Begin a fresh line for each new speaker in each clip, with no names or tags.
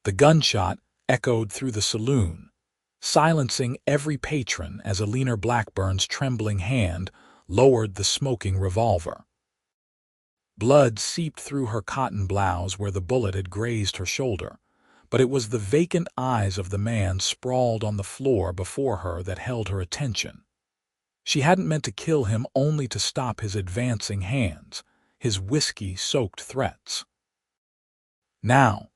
The gunshot echoed through the saloon, silencing every patron as Eleanor Blackburn's trembling hand lowered the smoking revolver. Blood seeped through her cotton blouse where the bullet had grazed her shoulder, but it was the vacant eyes of the man sprawled on the floor before her that held her attention. She hadn't meant to kill him, only to stop his advancing hands, his whiskey-soaked threats. Now,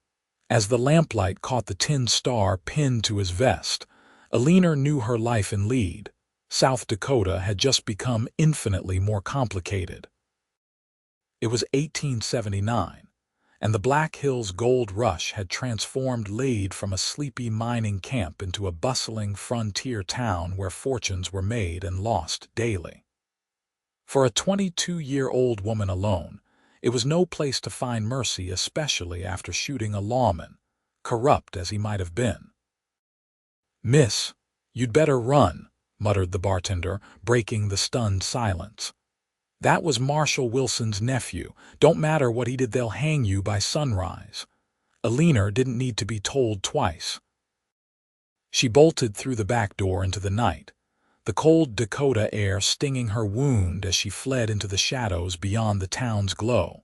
as the lamplight caught the tin star pinned to his vest, Eleanor knew her life in Lead, South Dakota, had just become infinitely more complicated. It was 1879, and the Black Hills gold rush had transformed Lead from a sleepy mining camp into a bustling frontier town where fortunes were made and lost daily. For a 22-year-old woman alone, it was no place to find mercy, especially after shooting a lawman, corrupt as he might have been. "Miss, you'd better run," muttered the bartender, breaking the stunned silence. "That was Marshall Wilson's nephew. Don't matter what he did, they'll hang you by sunrise." Eleanor didn't need to be told twice. She bolted through the back door into the night, the cold Dakota air stinging her wound as she fled into the shadows beyond the town's glow.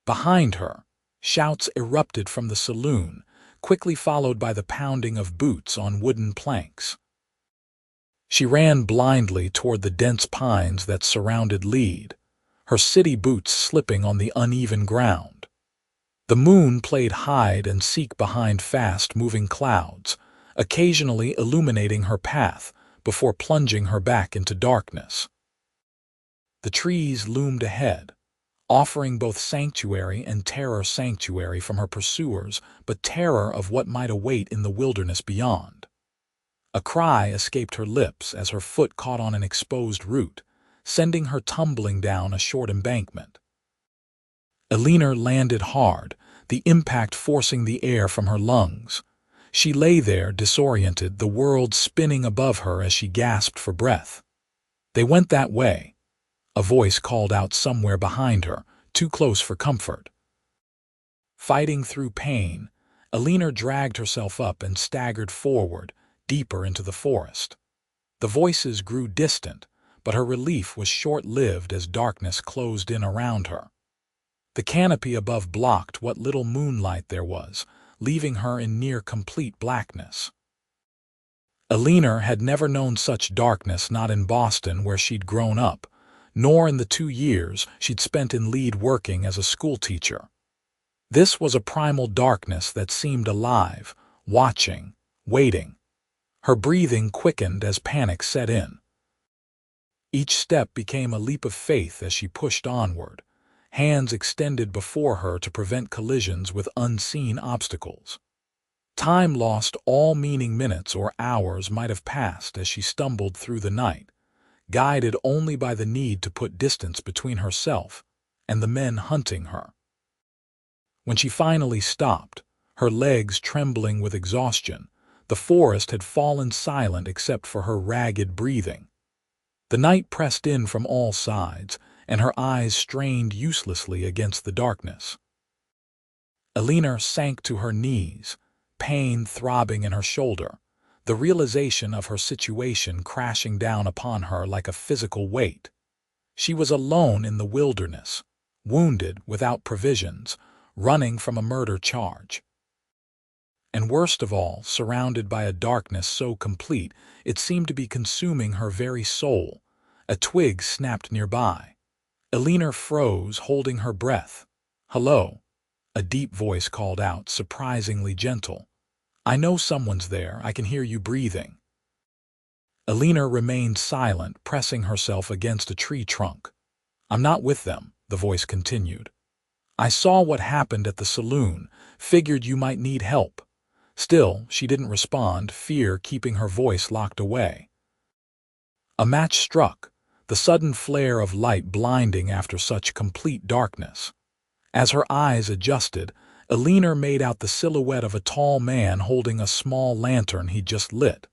Behind her, shouts erupted from the saloon, quickly followed by the pounding of boots on wooden planks. She ran blindly toward the dense pines that surrounded Lead, her city boots slipping on the uneven ground. The moon played hide and seek behind fast-moving clouds, occasionally illuminating her path before plunging her back into darkness. The trees loomed ahead, offering both sanctuary and terror: sanctuary from her pursuers, but terror of what might await in the wilderness beyond. A cry escaped her lips as her foot caught on an exposed root, sending her tumbling down a short embankment. Eleanor landed hard, the impact forcing the air from her lungs. She lay there disoriented, the world spinning above her as she gasped for breath. "They went that way," a voice called out somewhere behind her, too close for comfort. Fighting through pain, Eleanor dragged herself up and staggered forward, deeper into the forest. The voices grew distant, but her relief was short-lived as darkness closed in around her. The canopy above blocked what little moonlight there was, leaving her in near-complete blackness. Eleanor had never known such darkness, not in Boston where she'd grown up, nor in the 2 years she'd spent in Lead working as a schoolteacher. This was a primal darkness that seemed alive, watching, waiting. Her breathing quickened as panic set in. Each step became a leap of faith as she pushed onward, hands extended before her to prevent collisions with unseen obstacles. Time lost all meaning, minutes or hours might have passed as she stumbled through the night, guided only by the need to put distance between herself and the men hunting her. When she finally stopped, her legs trembling with exhaustion, the forest had fallen silent except for her ragged breathing. The night pressed in from all sides, and her eyes strained uselessly against the darkness. Eleanor sank to her knees, pain throbbing in her shoulder, the realization of her situation crashing down upon her like a physical weight. She was alone in the wilderness, wounded, without provisions, running from a murder charge. And worst of all, surrounded by a darkness so complete it seemed to be consuming her very soul. A twig snapped nearby. Eleanor froze, holding her breath. "Hello," a deep voice called out, surprisingly gentle. "I know someone's there. I can hear you breathing." Eleanor remained silent, pressing herself against a tree trunk. "I'm not with them," the voice continued. "I saw what happened at the saloon, figured you might need help." Still, she didn't respond, fear keeping her voice locked away. A match struck, the sudden flare of light blinding after such complete darkness. As her eyes adjusted, Eleanor made out the silhouette of a tall man holding a small lantern he'd just lit.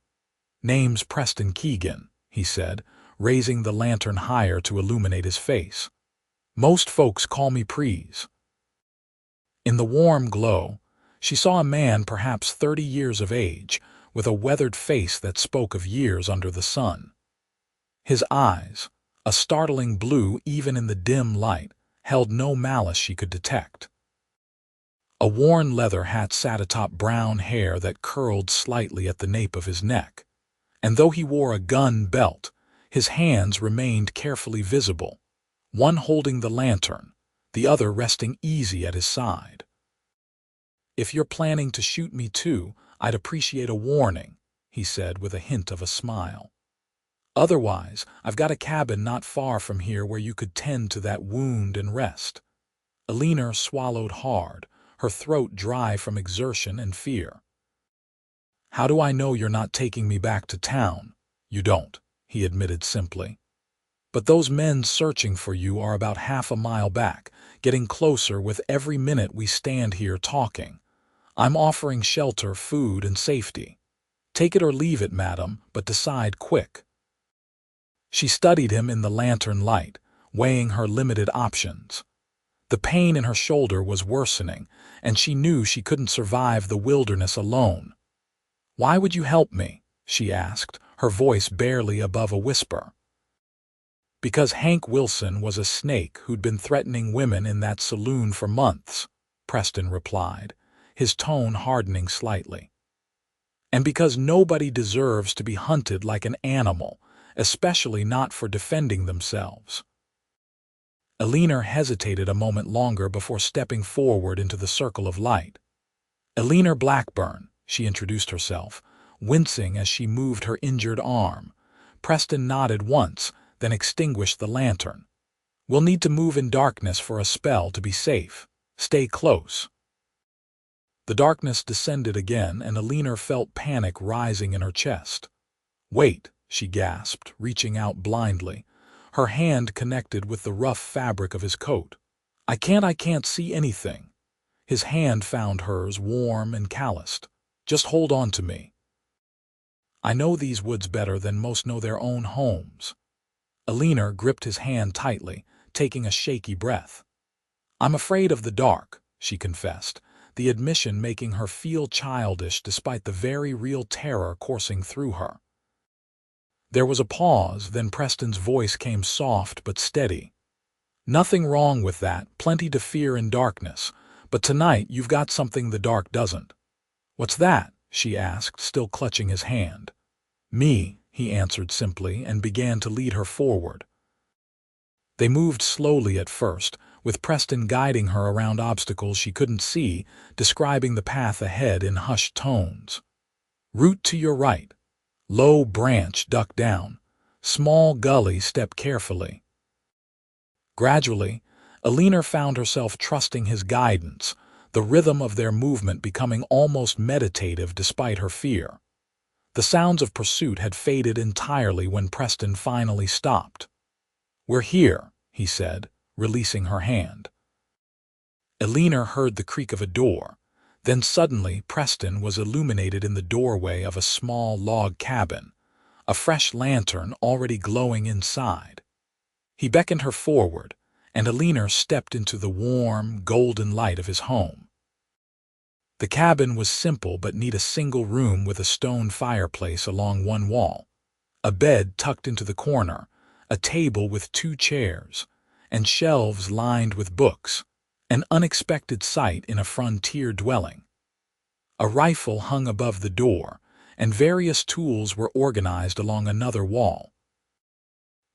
"Name's Preston Keegan," he said, raising the lantern higher to illuminate his face. "Most folks call me Prees." In the warm glow, She saw a man perhaps 30 years of age, with a weathered face that spoke of years under the sun. His eyes, a startling blue even in the dim light, held no malice she could detect. A worn leather hat sat atop brown hair that curled slightly at the nape of his neck, and though he wore a gun belt, his hands remained carefully visible, one holding the lantern, the other resting easy at his side. "If you're planning to shoot me too, I'd appreciate a warning," he said with a hint of a smile. "Otherwise, I've got a cabin not far from here where you could tend to that wound and rest." Eleanor swallowed hard, her throat dry from exertion and fear. "How do I know you're not taking me back to town?" "You don't," he admitted simply. "But those men searching for you are about half a mile back, getting closer with every minute we stand here talking. I'm offering shelter, food, and safety. Take it or leave it, madam, but decide quick." She studied him in the lantern light, weighing her limited options. The pain in her shoulder was worsening, and she knew she couldn't survive the wilderness alone. "Why would you help me?" she asked, her voice barely above a whisper. "Because Hank Wilson was a snake who'd been threatening women in that saloon for months," Preston replied, his tone hardening slightly. "And because nobody deserves to be hunted like an animal, especially not for defending themselves." Eleanor hesitated a moment longer before stepping forward into the circle of light. "Eleanor Blackburn," she introduced herself, wincing as she moved her injured arm. Preston nodded once, then extinguished the lantern. "We'll need to move in darkness for a spell to be safe. Stay close." The darkness descended again, and Eleanor felt panic rising in her chest. "Wait," she gasped, reaching out blindly, her hand connected with the rough fabric of his coat. I can't see anything." His hand found hers, warm and calloused. "Just hold on to me. I know these woods better than most know their own homes." Eleanor gripped his hand tightly, taking a shaky breath. "I'm afraid of the dark," she confessed, the admission making her feel childish despite the very real terror coursing through her. There was a pause, then Preston's voice came soft but steady. "Nothing wrong with that, plenty to fear in darkness, but tonight you've got something the dark doesn't." "What's that?" she asked, still clutching his hand. "Me," he answered simply, and began to lead her forward. They moved slowly at first, with Preston guiding her around obstacles she couldn't see, describing the path ahead in hushed tones. "Route to your right. Low branch, duck down. Small gully, step carefully." Gradually, Eleanor found herself trusting his guidance, the rhythm of their movement becoming almost meditative despite her fear. The sounds of pursuit had faded entirely when Preston finally stopped. "We're here," he said, releasing her hand. Eleanor heard the creak of a door. Then suddenly Preston was illuminated in the doorway of a small log cabin, a fresh lantern already glowing inside. He beckoned her forward, and Eleanor stepped into the warm, golden light of his home. The cabin was simple but neat, a single room with a stone fireplace along one wall, a bed tucked into the corner, a table with 2 chairs, and shelves lined with books, an unexpected sight in a frontier dwelling. A rifle hung above the door, and various tools were organized along another wall.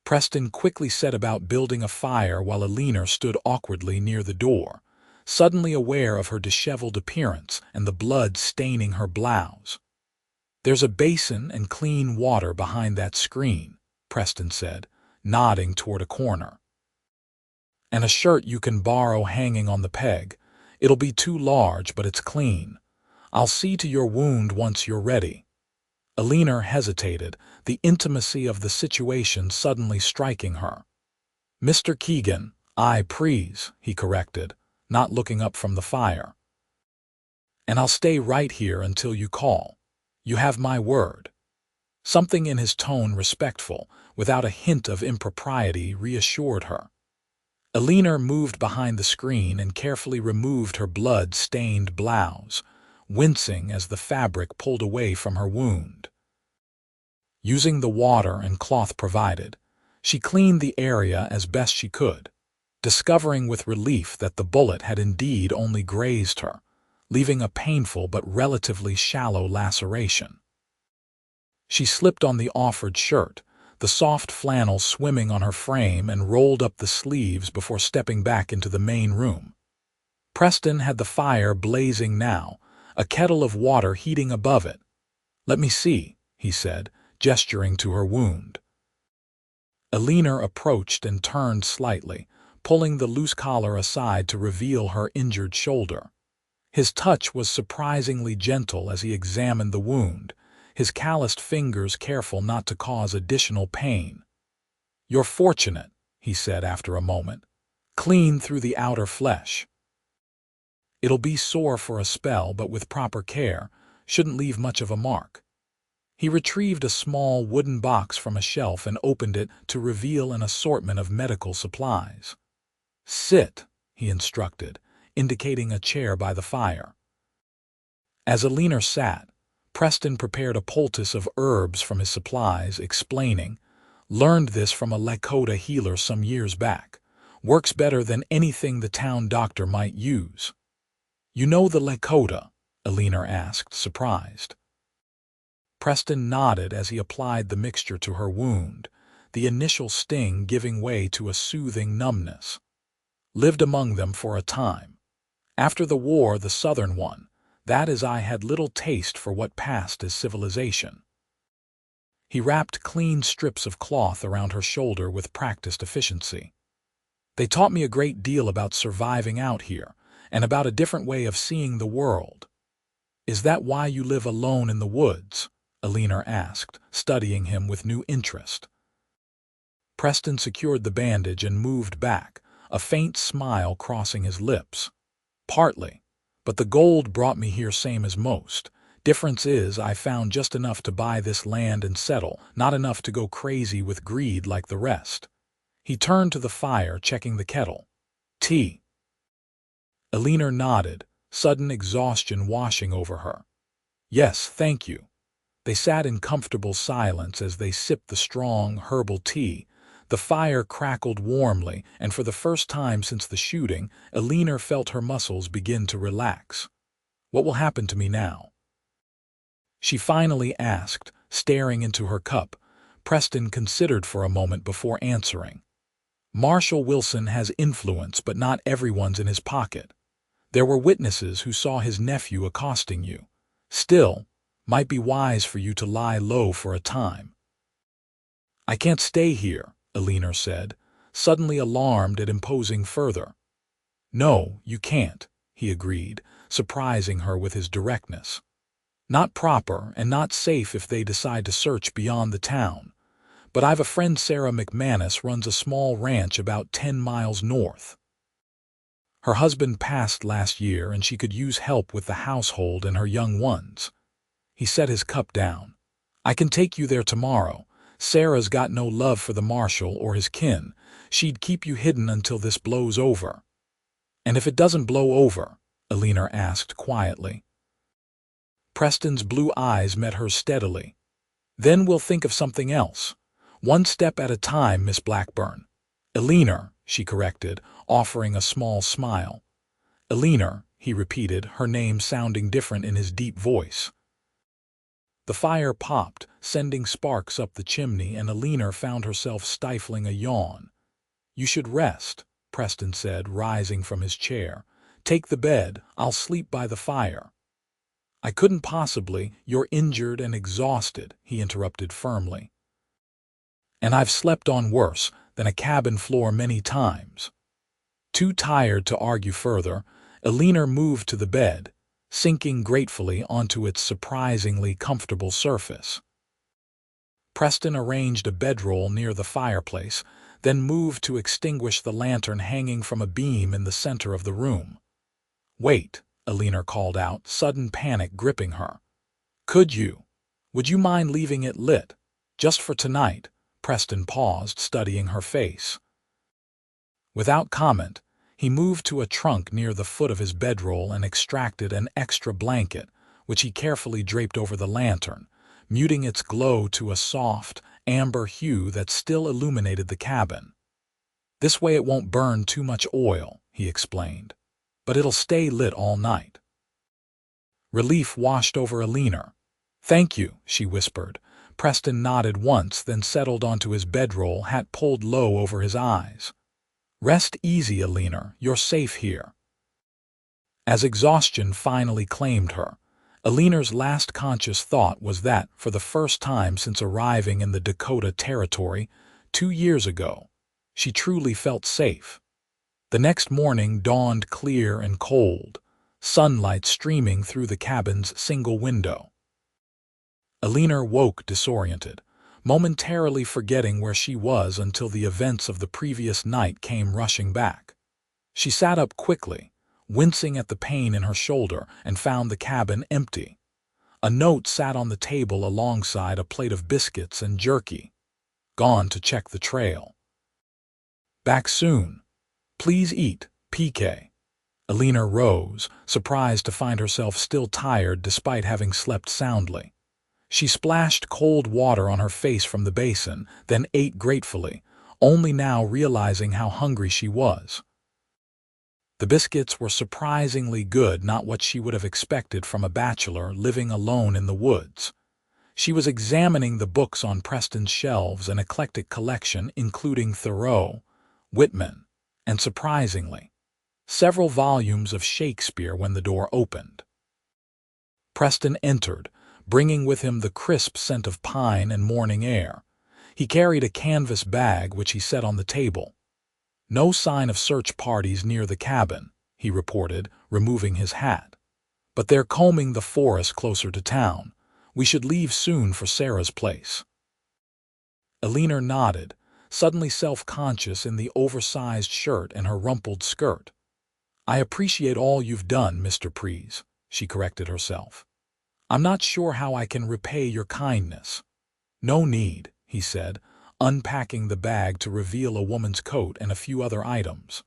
Preston quickly set about building a fire while Eleanor stood awkwardly near the door, suddenly aware of her disheveled appearance and the blood staining her blouse. "There's a basin and clean water behind that screen," Preston said, nodding toward a corner. "And a shirt you can borrow hanging on the peg. It'll be too large, but it's clean. I'll see to your wound once you're ready." Eleanor hesitated, the intimacy of the situation suddenly striking her. "Mr. Keegan, please," he corrected, not looking up from the fire. "And I'll stay right here until you call. You have my word." Something in his tone, respectful, without a hint of impropriety, reassured her. Eleanor moved behind the screen and carefully removed her blood-stained blouse, wincing as the fabric pulled away from her wound. Using the water and cloth provided, she cleaned the area as best she could, discovering with relief that the bullet had indeed only grazed her, leaving a painful but relatively shallow laceration. She slipped on the offered shirt, the soft flannel swimming on her frame, and rolled up the sleeves before stepping back into the main room. Preston had the fire blazing now, a kettle of water heating above it. "Let me see," he said, gesturing to her wound. Eleanor approached and turned slightly, pulling the loose collar aside to reveal her injured shoulder. His touch was surprisingly gentle as he examined the wound, his calloused fingers careful not to cause additional pain. "You're fortunate," he said after a moment. "Clean through the outer flesh. It'll be sore for a spell, but with proper care, shouldn't leave much of a mark." He retrieved a small wooden box from a shelf and opened it to reveal an assortment of medical supplies. "Sit," he instructed, indicating a chair by the fire. As Eleanor sat, Preston prepared a poultice of herbs from his supplies, explaining, "Learned this from a Lakota healer some years back. Works better than anything the town doctor might use." "You know the Lakota?" Eleanor asked, surprised. Preston nodded as he applied the mixture to her wound, the initial sting giving way to a soothing numbness. "Lived among them for a time. After the war, the southern one. That is, I had little taste for what passed as civilization." He wrapped clean strips of cloth around her shoulder with practiced efficiency. "They taught me a great deal about surviving out here, and about a different way of seeing the world." "Is that why you live alone in the woods?" Eleanor asked, studying him with new interest. Preston secured the bandage and moved back, a faint smile crossing his lips. "Partly. But the gold brought me here same as most. Difference is I found just enough to buy this land and settle, not enough to go crazy with greed like the rest." He turned to the fire, checking the kettle. "Tea?" Eleanor nodded, sudden exhaustion washing over her. "Yes, thank you." They sat in comfortable silence as they sipped the strong, herbal tea. The fire crackled warmly, and for the first time since the shooting, Eleanor felt her muscles begin to relax. "What will happen to me now?" she finally asked, staring into her cup. Preston considered for a moment before answering. "Marshal Wilson has influence, but not everyone's in his pocket. There were witnesses who saw his nephew accosting you. Still, might be wise for you to lie low for a time." "I can't stay here," Eleanor said, suddenly alarmed at imposing further. "No, you can't," he agreed, surprising her with his directness. "Not proper and not safe if they decide to search beyond the town. But I've a friend, Sarah McManus, runs a small ranch about 10 miles north. Her husband passed last year and she could use help with the household and her young ones." He set his cup down. "I can take you there tomorrow. Sarah's got no love for the marshal or his kin. She'd keep you hidden until this blows over." "And if it doesn't blow over?" Eleanor asked quietly. Preston's blue eyes met hers steadily. "Then we'll think of something else. One step at a time, Miss Blackburn." "Eleanor," she corrected, offering a small smile. "Eleanor," he repeated, her name sounding different in his deep voice. The fire popped, sending sparks up the chimney, and Eleanor found herself stifling a yawn. "You should rest," Preston said, rising from his chair. "Take the bed. I'll sleep by the fire." "I couldn't possibly. You're injured and exhausted," he interrupted firmly. "And I've slept on worse than a cabin floor many times." Too tired to argue further, Eleanor moved to the bed, sinking gratefully onto its surprisingly comfortable surface. Preston arranged a bedroll near the fireplace, then moved to extinguish the lantern hanging from a beam in the center of the room. "Wait," Eleanor called out, sudden panic gripping her. Would you mind leaving it lit? Just for tonight?" Preston paused, studying her face. Without comment, He moved to a trunk near the foot of his bedroll and extracted an extra blanket, which he carefully draped over the lantern, muting its glow to a soft, amber hue that still illuminated the cabin. "This way it won't burn too much oil," he explained, "but it'll stay lit all night." Relief washed over Eleanor. "Thank you," she whispered. Preston nodded once, then settled onto his bedroll, hat pulled low over his eyes. "Rest easy, Eleanor. You're safe here." As exhaustion finally claimed her, Eleanor's last conscious thought was that, for the first time since arriving in the Dakota Territory 2 years ago, she truly felt safe. The next morning dawned clear and cold, sunlight streaming through the cabin's single window. Eleanor woke disoriented, momentarily forgetting where she was until the events of the previous night came rushing back. She sat up quickly, wincing at the pain in her shoulder, and found the cabin empty. A note sat on the table alongside a plate of biscuits and jerky. "Gone to check the trail. Back soon. Please eat, PK." Eleanor rose, surprised to find herself still tired despite having slept soundly. She splashed cold water on her face from the basin, then ate gratefully, only now realizing how hungry she was. The biscuits were surprisingly good, not what she would have expected from a bachelor living alone in the woods. She was examining the books on Preston's shelves, an eclectic collection including Thoreau, Whitman, and surprisingly, several volumes of Shakespeare when the door opened. Preston entered, bringing with him the crisp scent of pine and morning air. He carried a canvas bag which he set on the table. "No sign of search parties near the cabin," he reported, removing his hat. "But they're combing the forest closer to town. We should leave soon for Sarah's place." Eleanor nodded, suddenly self-conscious in the oversized shirt and her rumpled skirt. "I appreciate all you've done, Mr. Prees," she corrected herself. "I'm not sure how I can repay your kindness." "No need," he said, unpacking the bag to reveal a woman's coat and a few other items.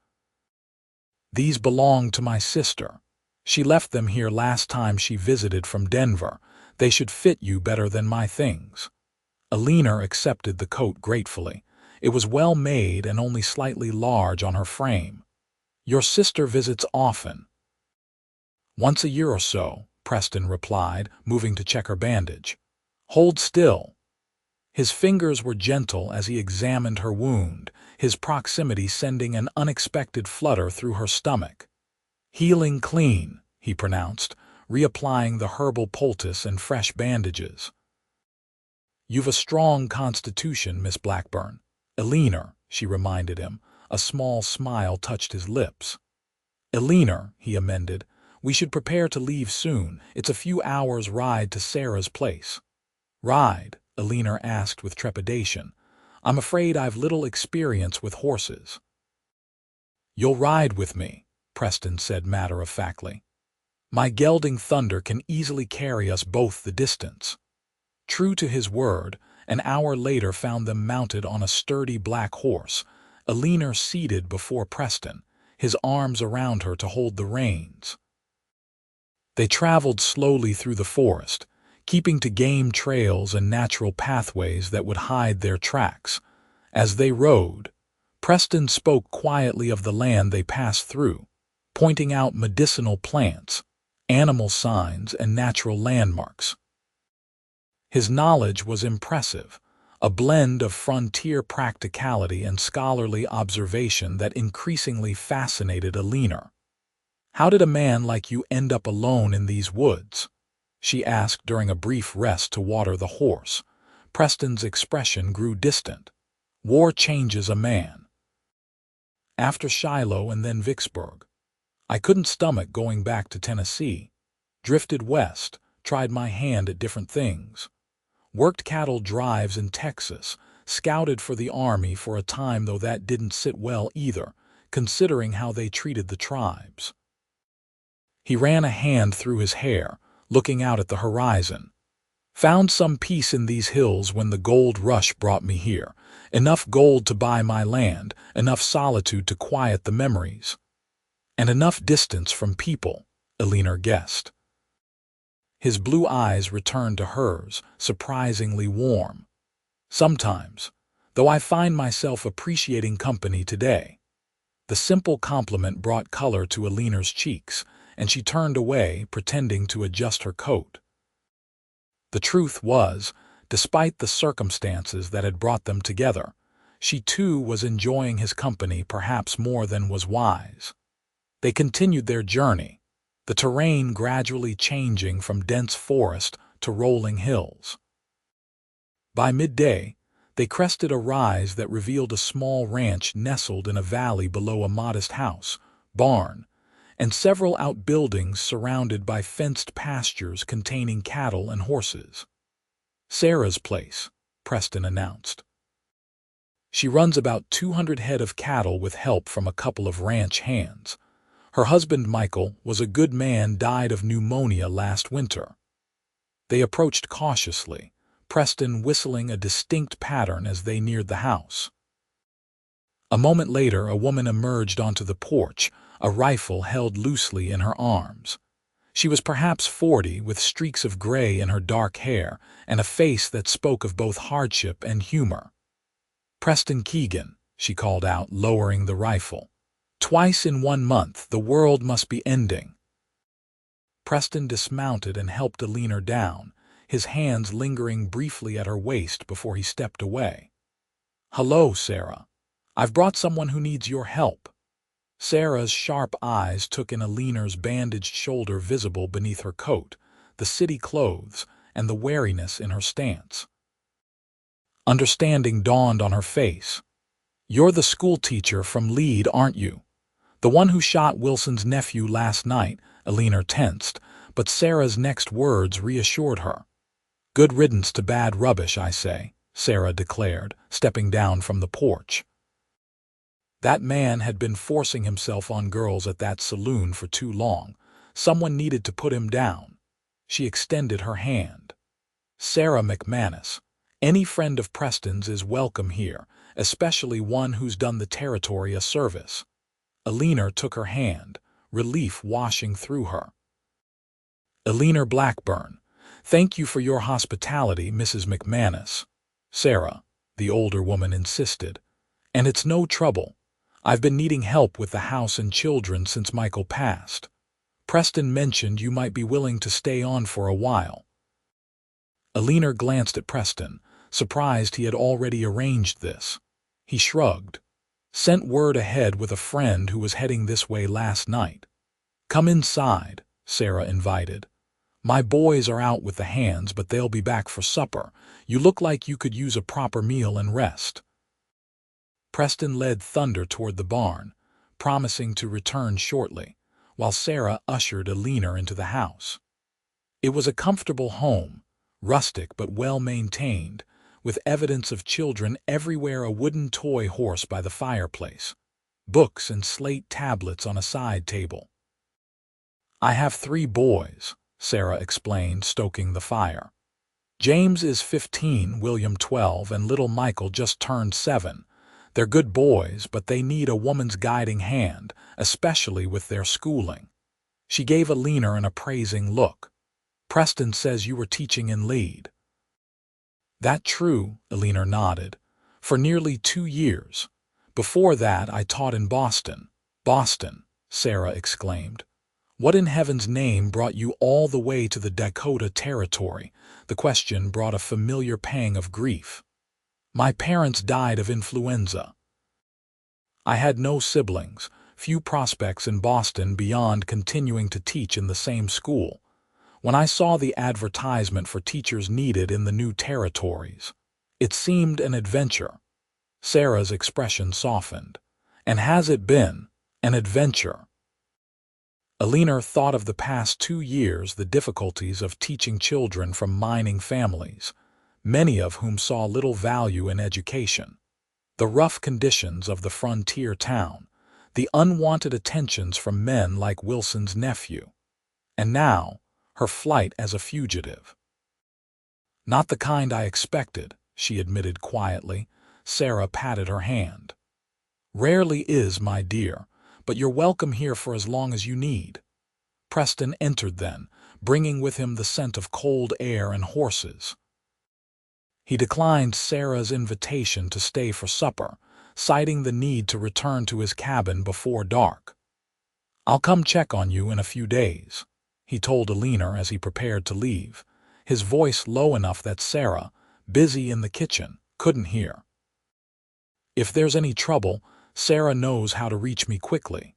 "These belong to my sister. She left them here last time she visited from Denver. They should fit you better than my things." Eleanor accepted the coat gratefully. It was well made and only slightly large on her frame. "Your sister visits often?" "Once a year or so," Preston replied, moving to check her bandage. "Hold still." His fingers were gentle as he examined her wound, his proximity sending an unexpected flutter through her stomach. "Healing clean," he pronounced, reapplying the herbal poultice and fresh bandages. "You've a strong constitution, Miss Blackburn." "Eleanor," she reminded him. A small smile touched his lips. "Eleanor," he amended, "we should prepare to leave soon. It's a few hours' ride to Sarah's place." "Ride?" Eleanor asked with trepidation. "I'm afraid I've little experience with horses." "You'll ride with me," Preston said matter-of-factly. "My gelding Thunder can easily carry us both the distance." True to his word, an hour later found them mounted on a sturdy black horse, Eleanor seated before Preston, his arms around her to hold the reins. They traveled slowly through the forest, keeping to game trails and natural pathways that would hide their tracks. As they rode, Preston spoke quietly of the land they passed through, pointing out medicinal plants, animal signs, and natural landmarks. His knowledge was impressive, a blend of frontier practicality and scholarly observation that increasingly fascinated Eleanor. "How did a man like you end up alone in these woods?" she asked during a brief rest to water the horse. Preston's expression grew distant. "War changes a man." "After Shiloh and then Vicksburg. I couldn't stomach going back to Tennessee. Drifted west, tried my hand at different things. Worked cattle drives in Texas, scouted for the army for a time, though that didn't sit well either, considering how they treated the tribes." He ran a hand through his hair, looking out at the horizon. "Found some peace in these hills when the gold rush brought me here. Enough gold to buy my land, enough solitude to quiet the memories. And enough distance from people, Eleanor guessed. His blue eyes returned to hers, surprisingly warm. Sometimes, though I find myself appreciating company today. The simple compliment brought color to Eleanor's cheeks, and she turned away, pretending to adjust her coat. The truth was, despite the circumstances that had brought them together, she too was enjoying his company perhaps more than was wise. They continued their journey, the terrain gradually changing from dense forest to rolling hills. By midday, they crested a rise that revealed a small ranch nestled in a valley below a modest house, barn, and several outbuildings surrounded by fenced pastures containing cattle and horses. "Sarah's place," Preston announced. "She runs about 200 head of cattle with help from a couple of ranch hands. Her husband, Michael, was a good man, died of pneumonia last winter." They approached cautiously, Preston whistling a distinct pattern as they neared the house. A moment later, a woman emerged onto the porch, a rifle held loosely in her arms. She was perhaps 40, with streaks of gray in her dark hair and a face that spoke of both hardship and humor. "Preston Keegan," she called out, lowering the rifle. "Twice in 1 month, the world must be ending." Preston dismounted and helped Eleanor down, his hands lingering briefly at her waist before he stepped away. "Hello, Sarah. I've brought someone who needs your help." Sarah's sharp eyes took in Eleanor's bandaged shoulder visible beneath her coat, the city clothes, and the wariness in her stance. Understanding dawned on her face. "You're the schoolteacher from Lead, aren't you? The one who shot Wilson's nephew last night." Eleanor tensed, but Sarah's next words reassured her. "Good riddance to bad rubbish, I say," Sarah declared, stepping down from the porch. That man had been forcing himself on girls at that saloon for too long. Someone needed to put him down. She extended her hand. "Sarah McManus, any friend of Preston's is welcome here, especially one who's done the territory a service." Eleanor took her hand, relief washing through her. "Eleanor Blackburn, thank you for your hospitality, Mrs. McManus." "Sarah," the older woman insisted. "And it's no trouble. I've been needing help with the house and children since Michael passed. Preston mentioned you might be willing to stay on for a while." Eleanor glanced at Preston, surprised he had already arranged this. He shrugged. "Sent word ahead with a friend who was heading this way last night." "Come inside," Sarah invited. "My boys are out with the hands, but they'll be back for supper. You look like you could use a proper meal and rest." Preston led Thunder toward the barn, promising to return shortly, while Sarah ushered Eleanor into the house. It was a comfortable home, rustic but well-maintained, with evidence of children everywhere, a wooden toy horse by the fireplace, books and slate tablets on a side table. "I have 3 boys," Sarah explained, stoking the fire. "James is 15, William 12, and little Michael just turned 7. They're good boys, but they need a woman's guiding hand, especially with their schooling." She gave Eleanor an appraising look. "Preston says you were teaching in Lead." "That true," Eleanor nodded. "For nearly 2 years. Before that, I taught in Boston." "Boston," Sarah exclaimed. "What in heaven's name brought you all the way to the Dakota Territory?" The question brought a familiar pang of grief. "My parents died of influenza. I had no siblings, few prospects in Boston beyond continuing to teach in the same school. When I saw the advertisement for teachers needed in the new territories, it seemed an adventure." Sarah's expression softened. "And has it been an adventure?" Eleanor thought of the past 2 years, the difficulties of teaching children from mining families, many of whom saw little value in education, the rough conditions of the frontier town, the unwanted attentions from men like Wilson's nephew, and now her flight as a fugitive. "Not the kind I expected," she admitted quietly. Sarah patted her hand. "Rarely is, my dear, but you're welcome here for as long as you need." Preston entered then, bringing with him the scent of cold air and horses. He declined Sarah's invitation to stay for supper, citing the need to return to his cabin before dark. "I'll come check on you in a few days," he told Eleanor as he prepared to leave, his voice low enough that Sarah, busy in the kitchen, couldn't hear. "If there's any trouble, Sarah knows how to reach me quickly."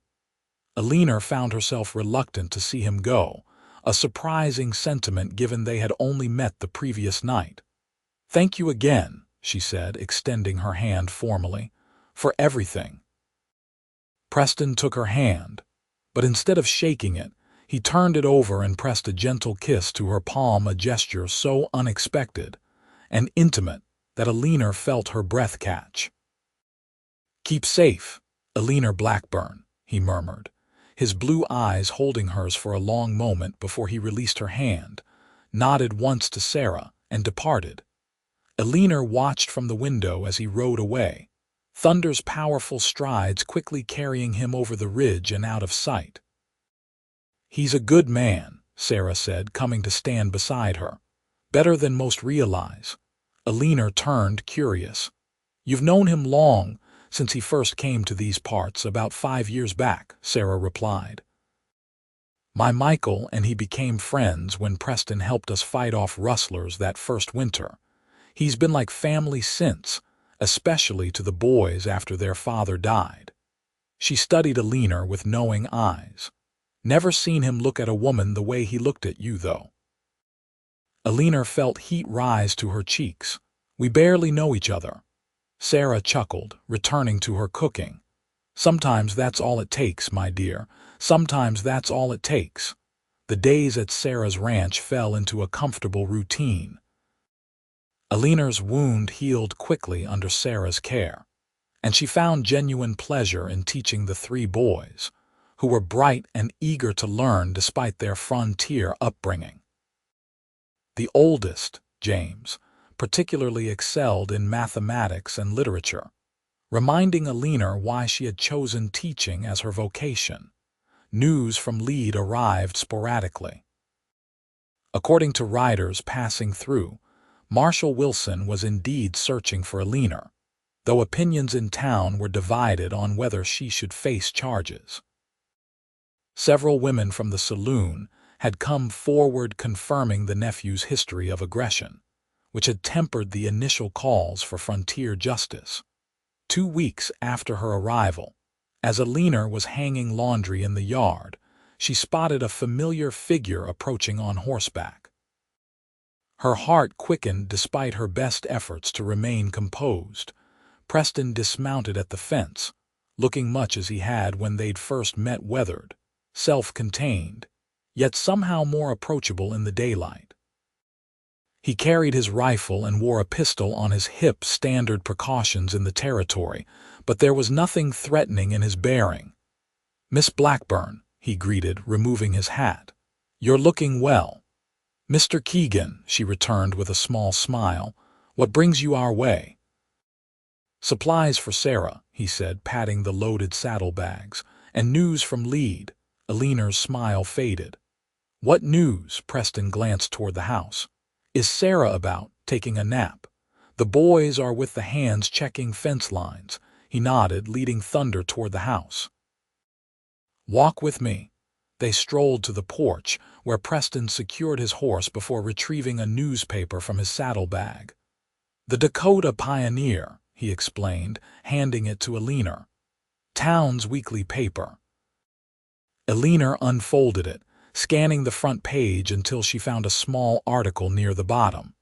Eleanor found herself reluctant to see him go, a surprising sentiment given they had only met the previous night. "Thank you again," she said, extending her hand formally, "for everything." Preston took her hand, but instead of shaking it, he turned it over and pressed a gentle kiss to her palm, a gesture so unexpected and intimate that Eleanor felt her breath catch. "Keep safe, Eleanor Blackburn," he murmured, his blue eyes holding hers for a long moment before he released her hand, nodded once to Sarah, and departed. Eleanor watched from the window as he rode away, Thunder's powerful strides quickly carrying him over the ridge and out of sight. "He's a good man," Sarah said, coming to stand beside her. "Better than most realize." Eleanor turned, curious. "You've known him long, since he first came to these parts about 5 years back," Sarah replied. "My Michael and he became friends when Preston helped us fight off rustlers that first winter. He's been like family since, especially to the boys after their father died." She studied Eleanor with knowing eyes. "Never seen him look at a woman the way he looked at you, though." Eleanor felt heat rise to her cheeks. "We barely know each other." Sarah chuckled, returning to her cooking. "Sometimes that's all it takes, my dear. Sometimes that's all it takes." The days at Sarah's ranch fell into a comfortable routine. Eleanor's wound healed quickly under Sarah's care, and she found genuine pleasure in teaching the 3 boys, who were bright and eager to learn despite their frontier upbringing. The oldest, James, particularly excelled in mathematics and literature, reminding Eleanor why she had chosen teaching as her vocation. News from Lead arrived sporadically. According to riders passing through, Marshal Wilson was indeed searching for Eleanor, though opinions in town were divided on whether she should face charges. Several women from the saloon had come forward confirming the nephew's history of aggression, which had tempered the initial calls for frontier justice. 2 weeks after her arrival, as Eleanor was hanging laundry in the yard, she spotted a familiar figure approaching on horseback. Her heart quickened despite her best efforts to remain composed. Preston dismounted at the fence, looking much as he had when they'd first met, weathered, self-contained, yet somehow more approachable in the daylight. He carried his rifle and wore a pistol on his hip, standard precautions in the territory, but there was nothing threatening in his bearing. "Miss Blackburn," he greeted, removing his hat. "You're looking well." "Mr. Keegan," she returned with a small smile, "what brings you our way?" "Supplies for Sarah," he said, patting the loaded saddlebags, "and news from Lead." Eleanor's smile faded. "What news?" Preston glanced toward the house. "Is Sarah about, taking a nap?" "The boys are with the hands checking fence lines," he nodded, leading Thunder toward the house. "Walk with me." They strolled to the porch, where Preston secured his horse before retrieving a newspaper from his saddlebag. "The Dakota Pioneer," he explained, handing it to Eleanor. "Town's weekly paper." Eleanor unfolded it, scanning the front page until she found a small article near the bottom.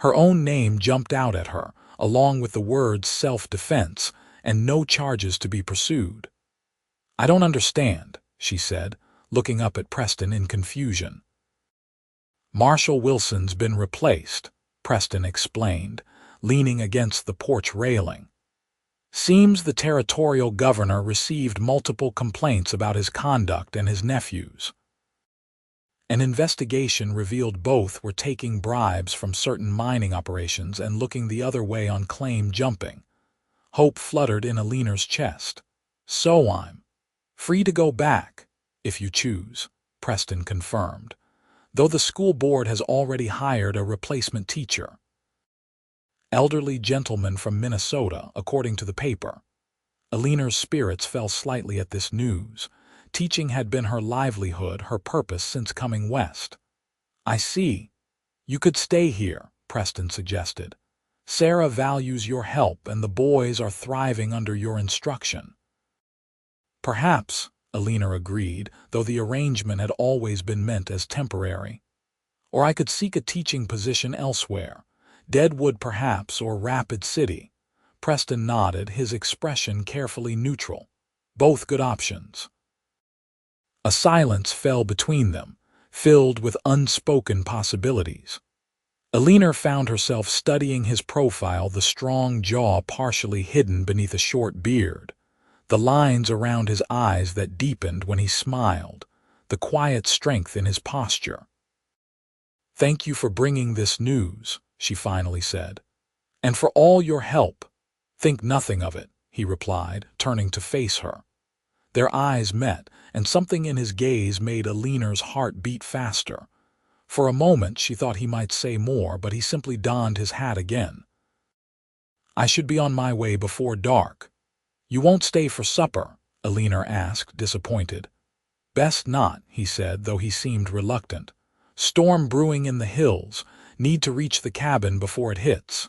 Her own name jumped out at her, along with the words self-defense and no charges to be pursued. "I don't understand," she said, looking up at Preston in confusion. "Marshal Wilson's been replaced," Preston explained, leaning against the porch railing. "Seems the territorial governor received multiple complaints about his conduct and his nephew's. An investigation revealed both were taking bribes from certain mining operations and looking the other way on claim jumping." Hope fluttered in Eleanor's chest. "So I'm Free to go back, if you choose, Preston confirmed, though the school board has already hired a replacement teacher. Elderly gentleman from Minnesota, according to the paper. Eleanor's spirits fell slightly at this news. Teaching had been her livelihood, her purpose since coming west. I see. You could stay here, Preston suggested. Sarah values your help and the boys are thriving under your instruction. Perhaps, Eleanor agreed, though the arrangement had always been meant as temporary. Or I could seek a teaching position elsewhere. Deadwood perhaps, or Rapid City. Preston nodded, his expression carefully neutral. Both good options. A silence fell between them, filled with unspoken possibilities. Eleanor found herself studying his profile, the strong jaw partially hidden beneath a short beard, the lines around his eyes that deepened when he smiled, the quiet strength in his posture. "Thank you for bringing this news," she finally said, "and for all your help." "Think nothing of it," he replied, turning to face her. Their eyes met, and something in his gaze made Eleanor's heart beat faster. For a moment she thought he might say more, but he simply donned his hat again. "I should be on my way before dark." "You won't stay for supper?" Eleanor asked, disappointed. "Best not," he said, though he seemed reluctant. "Storm brewing in the hills. Need to reach the cabin before it hits."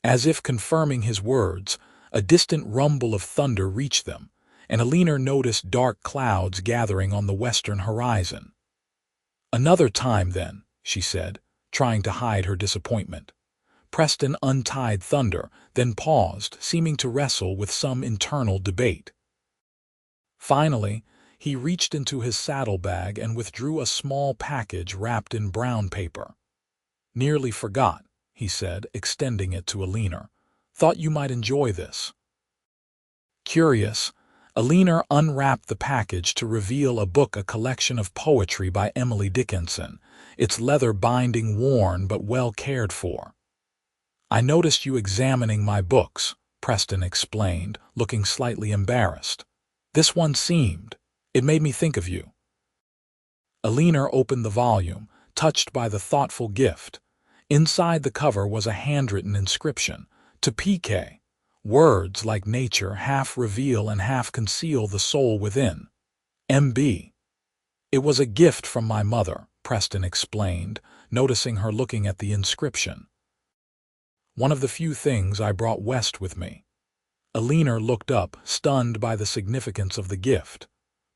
As if confirming his words, a distant rumble of thunder reached them, and Eleanor noticed dark clouds gathering on the western horizon. "Another time, then," she said, trying to hide her disappointment. Preston untied Thunder, then paused, seeming to wrestle with some internal debate. Finally, he reached into his saddlebag and withdrew a small package wrapped in brown paper. "Nearly forgot," he said, extending it to Eleanor. "Thought you might enjoy this." Curious, Eleanor unwrapped the package to reveal a book, a collection of poetry by Emily Dickinson, its leather binding worn but well cared for. "I noticed you examining my books," Preston explained, looking slightly embarrassed. "This one seemed. It made me think of you." Eleanor opened the volume, touched by the thoughtful gift. Inside the cover was a handwritten inscription, "To PK." Words like nature half reveal and half conceal the soul within. MB. "It was a gift from my mother," Preston explained, noticing her looking at the inscription. "One of the few things I brought west with me." Eleanor looked up, stunned by the significance of the gift.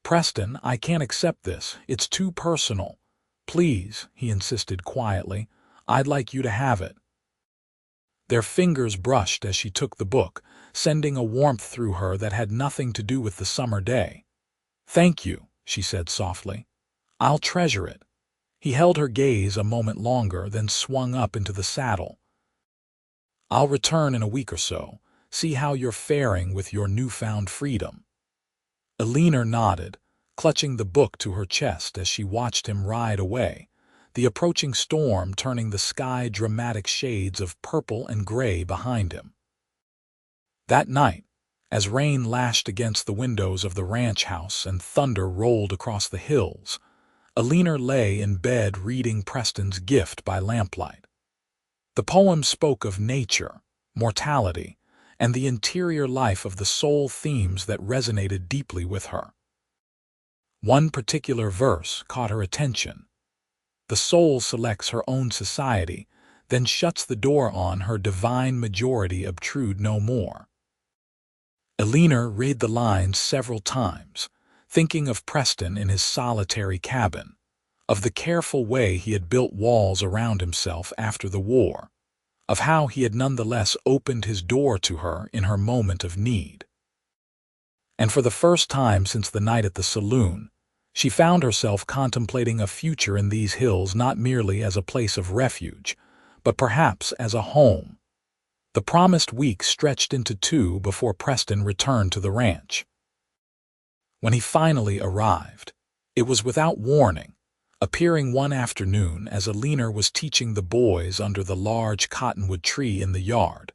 "Preston, I can't accept this. It's too personal." "Please," he insisted quietly, "I'd like you to have it." Their fingers brushed as she took the book, sending a warmth through her that had nothing to do with the summer day. "Thank you," she said softly. "I'll treasure it." He held her gaze a moment longer, then swung up into the saddle. "I'll return in a week or so, see how you're faring with your newfound freedom." Eleanor nodded, clutching the book to her chest as she watched him ride away, the approaching storm turning the sky dramatic shades of purple and gray behind him. That night, as rain lashed against the windows of the ranch house and thunder rolled across the hills, Eleanor lay in bed reading Preston's gift by lamplight. The poem spoke of nature, mortality, and the interior life of the soul, themes that resonated deeply with her. One particular verse caught her attention. "The soul selects her own society, then shuts the door on her divine majority, obtrude no more." Eleanor read the lines several times, thinking of Preston in his solitary cabin, of the careful way he had built walls around himself after the war, of how he had nonetheless opened his door to her in her moment of need. And for the first time since the night at the saloon, she found herself contemplating a future in these hills, not merely as a place of refuge, but perhaps as a home. The promised week stretched into 2 before Preston returned to the ranch. When he finally arrived, it was without warning, appearing one afternoon as Eleanor was teaching the boys under the large cottonwood tree in the yard,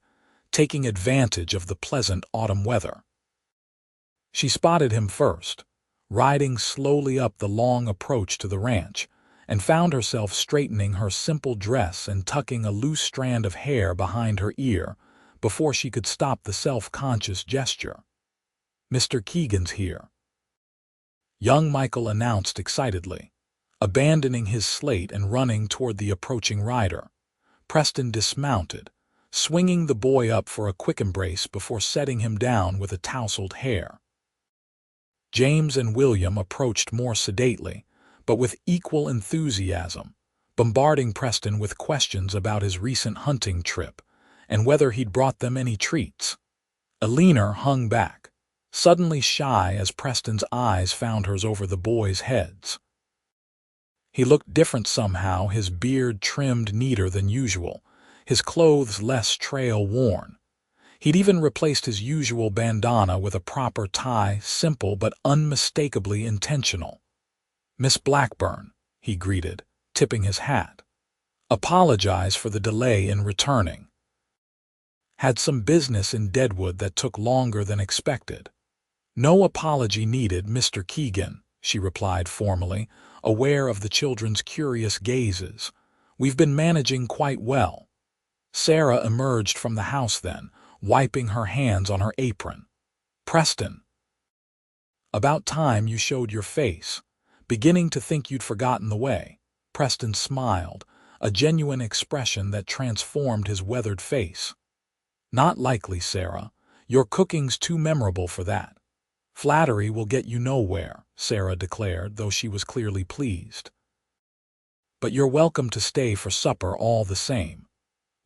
taking advantage of the pleasant autumn weather. She spotted him first, riding slowly up the long approach to the ranch, and found herself straightening her simple dress and tucking a loose strand of hair behind her ear before she could stop the self-conscious gesture. "Mr. Keegan's here," young Michael announced excitedly, abandoning his slate and running toward the approaching rider. Preston dismounted, swinging the boy up for a quick embrace before setting him down with a tousled hair. James and William approached more sedately, but with equal enthusiasm, bombarding Preston with questions about his recent hunting trip and whether he'd brought them any treats. Eleanor hung back, suddenly shy as Preston's eyes found hers over the boys' heads. He looked different somehow, his beard trimmed neater than usual, his clothes less trail-worn. He'd even replaced his usual bandana with a proper tie, simple but unmistakably intentional. "Miss Blackburn," he greeted, tipping his hat. "Apologize for the delay in returning. Had some business in Deadwood that took longer than expected." "No apology needed, Mr. Keegan," she replied formally, aware of the children's curious gazes. "We've been managing quite well." Sarah emerged from the house then, wiping her hands on her apron. "Preston, about time you showed your face. Beginning to think you'd forgotten the way." Preston smiled, a genuine expression that transformed his weathered face. "Not likely, Sarah. Your cooking's too memorable for that." "Flattery will get you nowhere," Sarah declared, though she was clearly pleased. "But you're welcome to stay for supper all the same.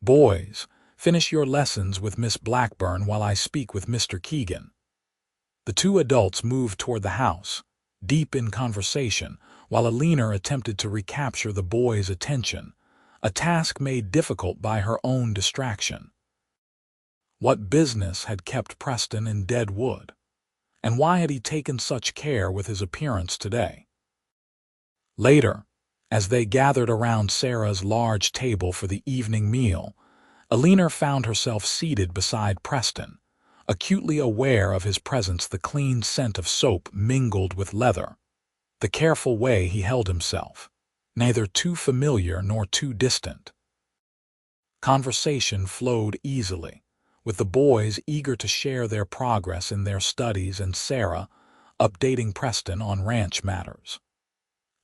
Boys, finish your lessons with Miss Blackburn while I speak with Mr. Keegan." The two adults moved toward the house, deep in conversation, while Eleanor attempted to recapture the boys' attention, a task made difficult by her own distraction. What business had kept Preston in Deadwood? And why had he taken such care with his appearance today? Later, as they gathered around Sarah's large table for the evening meal, Eleanor found herself seated beside Preston, acutely aware of his presence, the clean scent of soap mingled with leather, the careful way he held himself, neither too familiar nor too distant. Conversation flowed easily, with the boys eager to share their progress in their studies and Sarah updating Preston on ranch matters.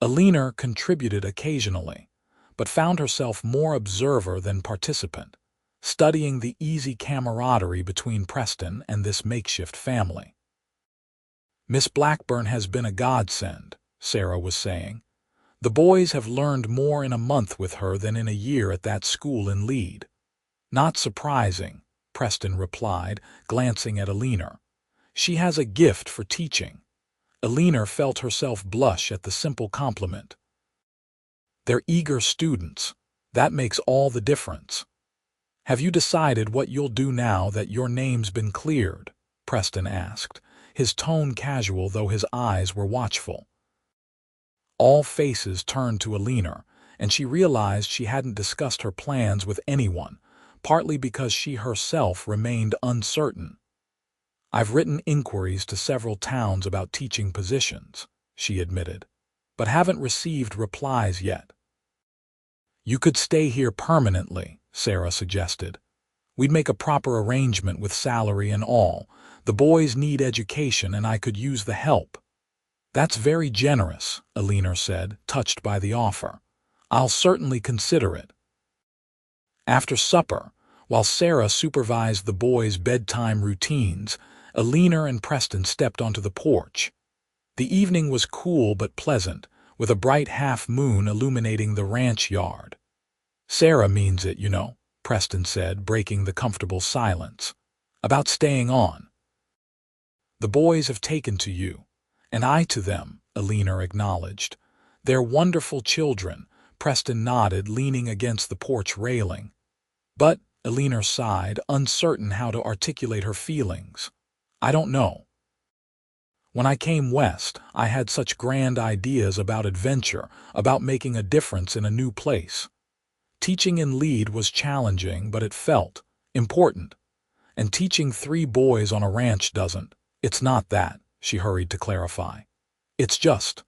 Eleanor contributed occasionally, but found herself more observer than participant, studying the easy camaraderie between Preston and this makeshift family. "Miss Blackburn has been a godsend," Sarah was saying. "The boys have learned more in a month with her than in a year at that school in Lead." "Not surprising," Preston replied, glancing at Eleanor. "She has a gift for teaching." Eleanor felt herself blush at the simple compliment. "They're eager students. That makes all the difference." "Have you decided what you'll do now that your name's been cleared?" Preston asked, his tone casual though his eyes were watchful. All faces turned to Eleanor, and she realized she hadn't discussed her plans with anyone, partly because she herself remained uncertain. "I've written inquiries to several towns about teaching positions," she admitted, "but haven't received replies yet." "You could stay here permanently," Sarah suggested. "We'd make a proper arrangement with salary and all. The boys need education and I could use the help." "That's very generous," Eleanor said, touched by the offer. "I'll certainly consider it." After supper, while Sarah supervised the boys' bedtime routines, Eleanor and Preston stepped onto the porch. The evening was cool but pleasant, with a bright half-moon illuminating the ranch yard. "Sarah means it, you know," Preston said, breaking the comfortable silence. "About staying on. The boys have taken to you, and I to them," Eleanor acknowledged. "They're wonderful children," Preston nodded, leaning against the porch railing. "But," Eleanor sighed, uncertain how to articulate her feelings, "I don't know. When I came west, I had such grand ideas about adventure, about making a difference in a new place. Teaching in Lead was challenging, but it felt important. And teaching 3 boys on a ranch doesn't. It's not that. she hurried to clarify. It's just,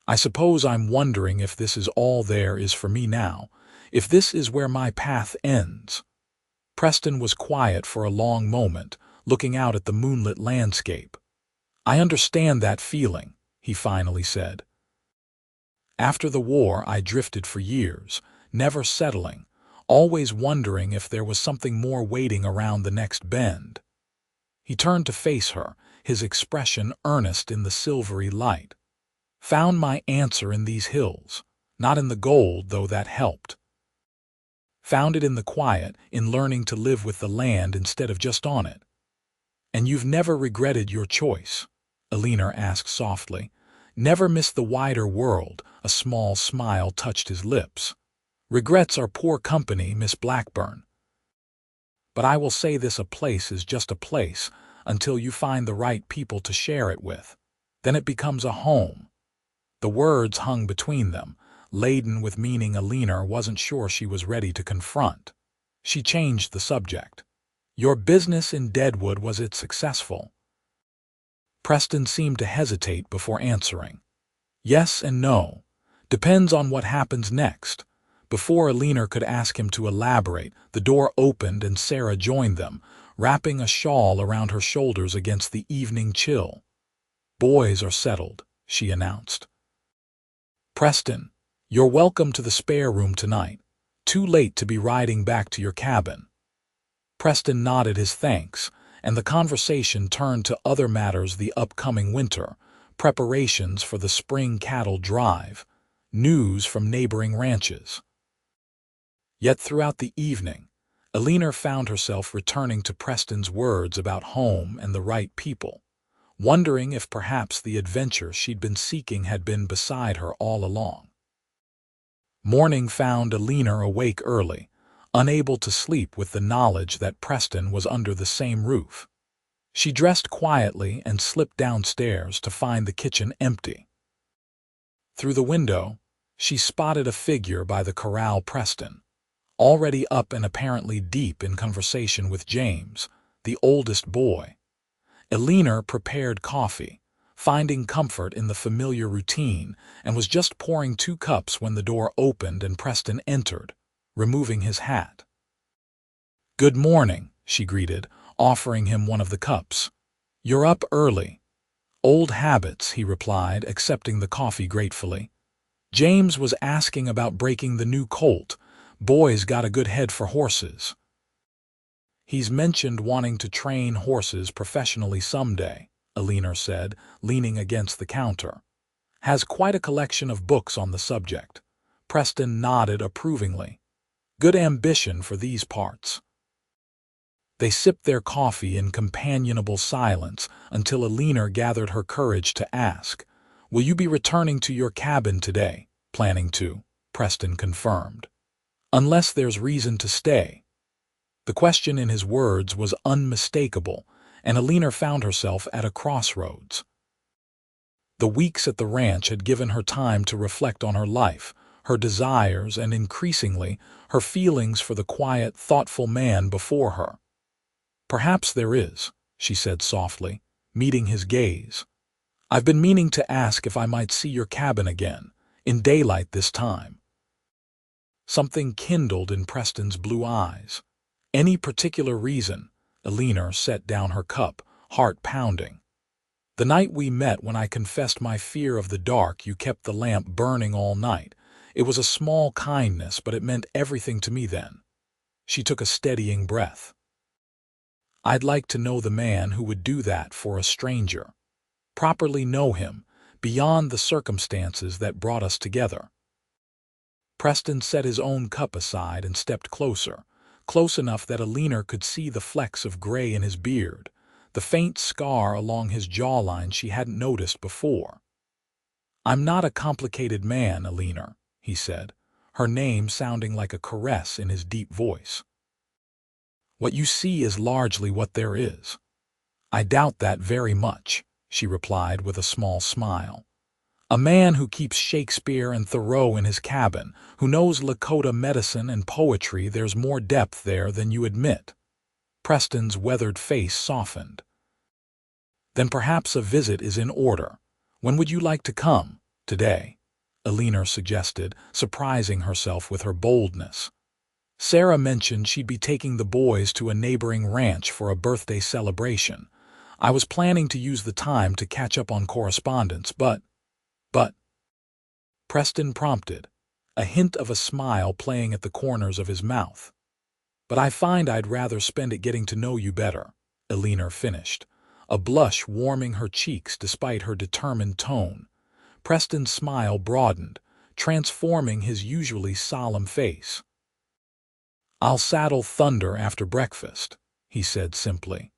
I suppose I'm wondering if this is all there is for me now, if this is where my path ends. Preston was quiet for a long moment, looking out at the moonlit landscape. I understand that feeling, he finally said. After the war, I drifted for years, never settling, always wondering if there was something more waiting around the next bend. He turned to face her, his expression earnest in the silvery light. Found my answer in these hills, not in the gold, though that helped. Found it in the quiet, in learning to live with the land instead of just on it. And you've never regretted your choice? Eleanor asked softly. Never missed the wider world? A small smile touched his lips. Regrets are poor company, Miss Blackburn. But I will say this, a place is just a place until you find the right people to share it with. Then it becomes a home. The words hung between them, laden with meaning Eleanor wasn't sure she was ready to confront. She changed the subject. Your business in Deadwood, was it successful? Preston seemed to hesitate before answering. Yes and no. Depends on what happens next. Before Eleanor could ask him to elaborate, the door opened and Sarah joined them, wrapping a shawl around her shoulders against the evening chill. Boys are settled, she announced. Preston, you're welcome to the spare room tonight. Too late to be riding back to your cabin. Preston nodded his thanks, and the conversation turned to other matters: the upcoming winter, preparations for the spring cattle drive, news from neighboring ranches. Yet throughout the evening, Eleanor found herself returning to Preston's words about home and the right people, wondering if perhaps the adventure she'd been seeking had been beside her all along. Morning found Eleanor awake early, unable to sleep with the knowledge that Preston was under the same roof. She dressed quietly and slipped downstairs to find the kitchen empty. Through the window, she spotted a figure by the corral: Preston, already up and apparently deep in conversation with James, the oldest boy. Eleanor prepared coffee, finding comfort in the familiar routine, and was just pouring 2 cups when the door opened and Preston entered, removing his hat. Good morning, she greeted, offering him one of the cups. You're up early. Old habits, he replied, accepting the coffee gratefully. James was asking about breaking the new colt. Boy's got a good head for horses. He's mentioned wanting to train horses professionally someday, Eleanor said, leaning against the counter. Has quite a collection of books on the subject. Preston nodded approvingly. Good ambition for these parts. They sipped their coffee in companionable silence until Eleanor gathered her courage to ask, Will you be returning to your cabin today? Planning to, Preston confirmed. Unless there's reason to stay. The question in his words was unmistakable, and Eleanor found herself at a crossroads. The weeks at the ranch had given her time to reflect on her life, her desires, and increasingly, her feelings for the quiet, thoughtful man before her. Perhaps there is, she said softly, meeting his gaze. I've been meaning to ask if I might see your cabin again, in daylight this time. Something kindled in Preston's blue eyes. Any particular reason? Eleanor set down her cup, heart pounding. The night we met, when I confessed my fear of the dark, you kept the lamp burning all night. It was a small kindness, but it meant everything to me then. She took a steadying breath. I'd like to know the man who would do that for a stranger. Properly know him, beyond the circumstances that brought us together. Preston set his own cup aside and stepped closer, close enough that Eleanor could see the flecks of gray in his beard, the faint scar along his jawline she hadn't noticed before. I'm not a complicated man, Eleanor, he said, her name sounding like a caress in his deep voice. What you see is largely what there is. I doubt that very much, she replied with a small smile. A man who keeps Shakespeare and Thoreau in his cabin, who knows Lakota medicine and poetry, there's more depth there than you admit. Preston's weathered face softened. Then perhaps a visit is in order. When would you like to come? Today, Eleanor suggested, surprising herself with her boldness. Sarah mentioned she'd be taking the boys to a neighboring ranch for a birthday celebration. I was planning to use the time to catch up on correspondence, but, Preston prompted, a hint of a smile playing at the corners of his mouth. But I find I'd rather spend it getting to know you better, Eleanor finished, a blush warming her cheeks despite her determined tone. Preston's smile broadened, transforming his usually solemn face. I'll saddle Thunder after breakfast, he said simply.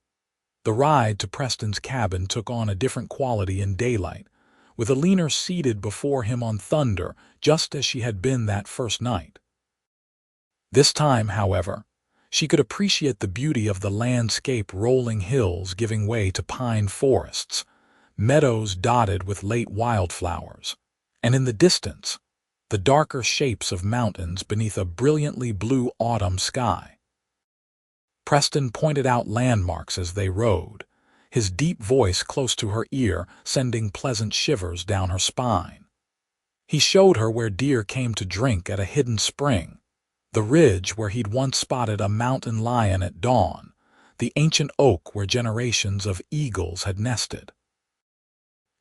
The ride to Preston's cabin took on a different quality in daylight, with Eleanor seated before him on Thunder just as she had been that first night. This time, however, she could appreciate the beauty of the landscape, rolling hills giving way to pine forests, meadows dotted with late wildflowers, and in the distance, the darker shapes of mountains beneath a brilliantly blue autumn sky. Preston pointed out landmarks as they rode, his deep voice close to her ear sending pleasant shivers down her spine. He showed her where deer came to drink at a hidden spring, the ridge where he'd once spotted a mountain lion at dawn, the ancient oak where generations of eagles had nested.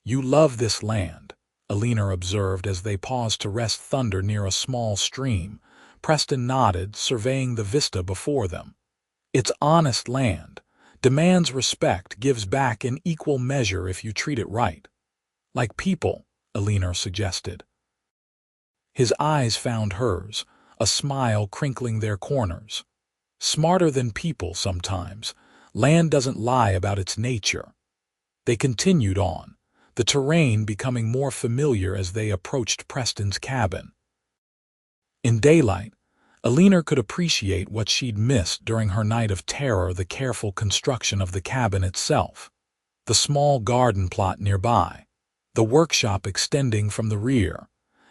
You love this land, Eleanor observed as they paused to rest Thunder near a small stream. Preston nodded, surveying the vista before them. It's honest land, demands respect, gives back in equal measure if you treat it right. Like people, Eleanor suggested. His eyes found hers, a smile crinkling their corners. Smarter than people sometimes, land doesn't lie about its nature. They continued on, the terrain becoming more familiar as they approached Preston's cabin. In daylight, Eleanor could appreciate what she'd missed during her night of terror: the careful construction of the cabin itself, the small garden plot nearby, the workshop extending from the rear,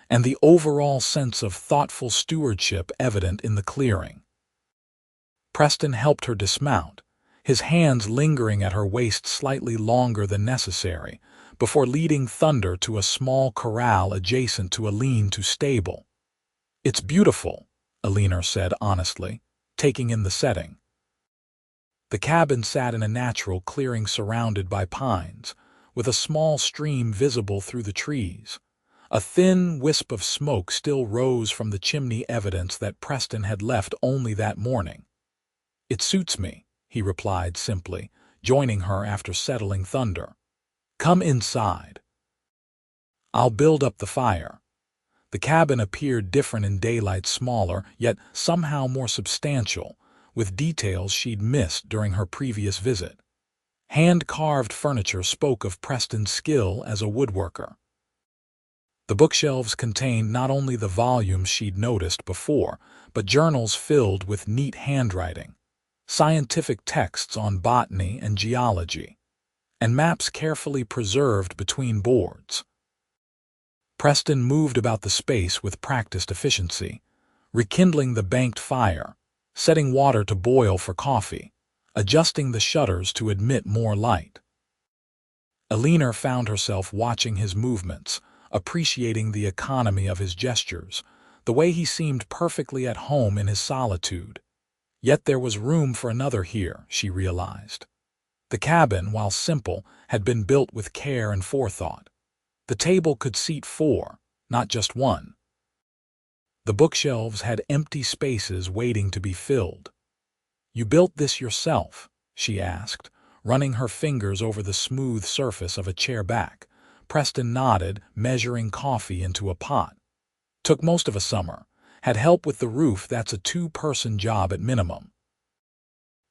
and the overall sense of thoughtful stewardship evident in the clearing. Preston helped her dismount, his hands lingering at her waist slightly longer than necessary, before leading Thunder to a small corral adjacent to a lean-to stable. It's beautiful, Eleanor said honestly, taking in the setting. The cabin sat in a natural clearing surrounded by pines, with a small stream visible through the trees. A thin wisp of smoke still rose from the chimney, evidence that Preston had left only that morning. It suits me, he replied simply, joining her after settling Thunder. Come inside. I'll build up the fire. The cabin appeared different in daylight, smaller, yet somehow more substantial, with details she'd missed during her previous visit. Hand-carved furniture spoke of Preston's skill as a woodworker. The bookshelves contained not only the volumes she'd noticed before, but journals filled with neat handwriting, scientific texts on botany and geology, and maps carefully preserved between boards. Preston moved about the space with practiced efficiency, rekindling the banked fire, setting water to boil for coffee, adjusting the shutters to admit more light. Eleanor found herself watching his movements, appreciating the economy of his gestures, the way he seemed perfectly at home in his solitude. Yet there was room for another here, she realized. The cabin, while simple, had been built with care and forethought. The table could seat 4, not just 1. The bookshelves had empty spaces waiting to be filled. You built this yourself? She asked, running her fingers over the smooth surface of a chair back. Preston nodded, measuring coffee into a pot. Took most of a summer. Had help with the roof. That's a 2-person job at minimum.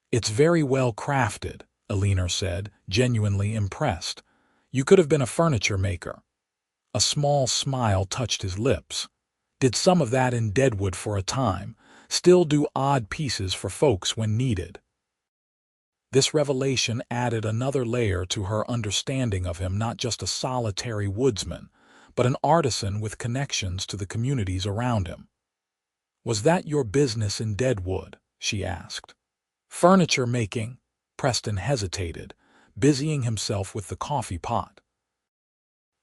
It's very well crafted, Eleanor said, genuinely impressed. You could have been a furniture maker. A small smile touched his lips. Did some of that in Deadwood for a time. Still do odd pieces for folks when needed. This revelation added another layer to her understanding of him, not just a solitary woodsman, but an artisan with connections to the communities around him. Was that your business in Deadwood? She asked. Furniture making? Preston hesitated, busying himself with the coffee pot.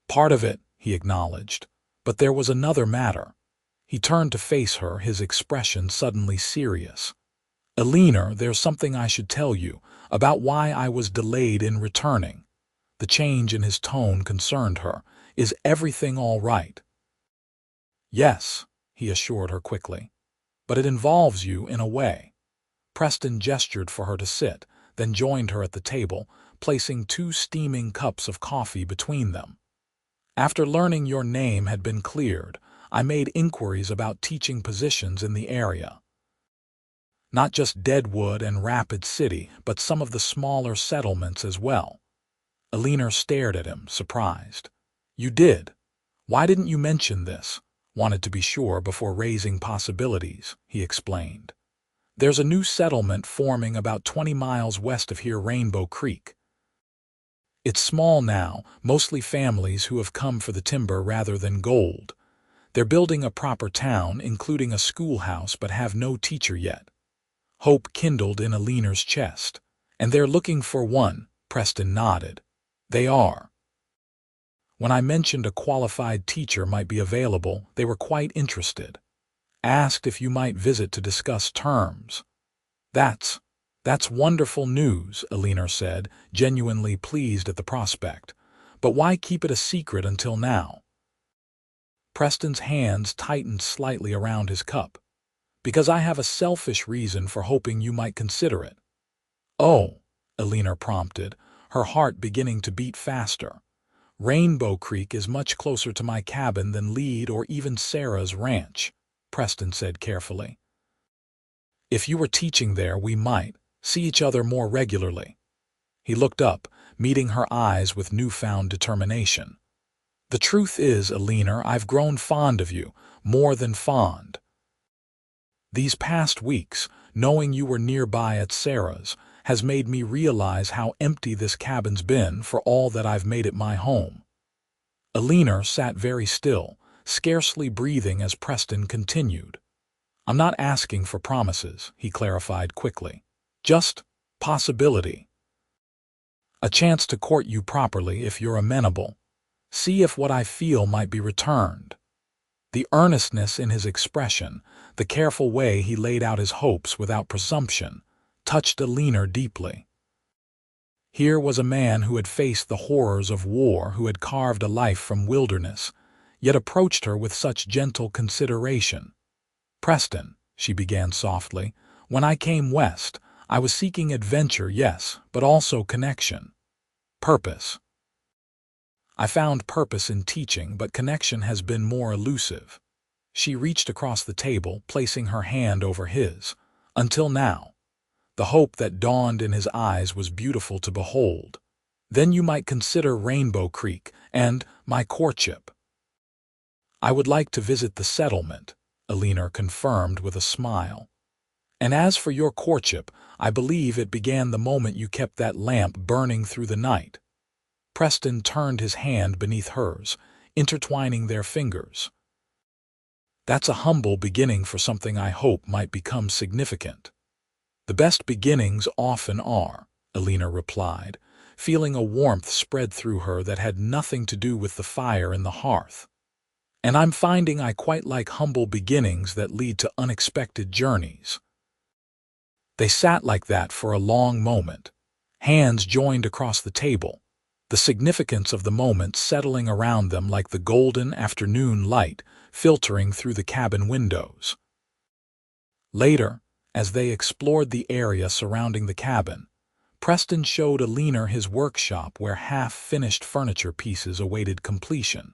Part of it, he acknowledged, but there was another matter. He turned to face her, his expression suddenly serious. Eleanor, there's something I should tell you about why I was delayed in returning. The change in his tone concerned her. Is everything all right? Yes, he assured her quickly. But it involves you in a way. Preston gestured for her to sit, then joined her at the table, placing 2 steaming cups of coffee between them. After learning your name had been cleared, I made inquiries about teaching positions in the area. Not just Deadwood and Rapid City, but some of the smaller settlements as well. Eleanor stared at him, surprised. You did? Why didn't you mention this? Wanted to be sure before raising possibilities, he explained. There's a new settlement forming about 20 miles west of here, Rainbow Creek. It's small now, mostly families who have come for the timber rather than gold. They're building a proper town, including a schoolhouse, but have no teacher yet. Hope kindled in Eleanor's chest. And they're looking for one, Preston nodded. They are. When I mentioned a qualified teacher might be available, they were quite interested. Asked if you might visit to discuss terms. That's wonderful news, Eleanor said, genuinely pleased at the prospect. But why keep it a secret until now? Preston's hands tightened slightly around his cup. Because I have a selfish reason for hoping you might consider it. Oh, Eleanor prompted, her heart beginning to beat faster. Rainbow Creek is much closer to my cabin than Lead or even Sarah's ranch, Preston said carefully. If you were teaching there, we might see each other more regularly. He looked up, meeting her eyes with newfound determination. The truth is, Eleanor, I've grown fond of you, more than fond. These past weeks, knowing you were nearby at Sarah's, has made me realize how empty this cabin's been for all that I've made it my home. Eleanor sat very still, scarcely breathing as Preston continued. I'm not asking for promises, he clarified quickly. Just possibility. A chance to court you properly if you're amenable. See if what I feel might be returned. The earnestness in his expression, the careful way he laid out his hopes without presumption, touched Eleanor deeply. Here was a man who had faced the horrors of war, who had carved a life from wilderness, yet approached her with such gentle consideration. Preston, she began softly, when I came west, I was seeking adventure, yes, but also connection. Purpose. I found purpose in teaching, but connection has been more elusive. She reached across the table, placing her hand over his. Until now. The hope that dawned in his eyes was beautiful to behold. Then you might consider Rainbow Creek and my courtship. I would like to visit the settlement, Eleanor confirmed with a smile. And as for your courtship, I believe it began the moment you kept that lamp burning through the night. Preston turned his hand beneath hers, intertwining their fingers. That's a humble beginning for something I hope might become significant. The best beginnings often are, Eleanor replied, feeling a warmth spread through her that had nothing to do with the fire in the hearth. And I'm finding I quite like humble beginnings that lead to unexpected journeys. They sat like that for a long moment, hands joined across the table, the significance of the moment settling around them like the golden afternoon light filtering through the cabin windows. Later, as they explored the area surrounding the cabin, Preston showed Eleanor his workshop where half-finished furniture pieces awaited completion,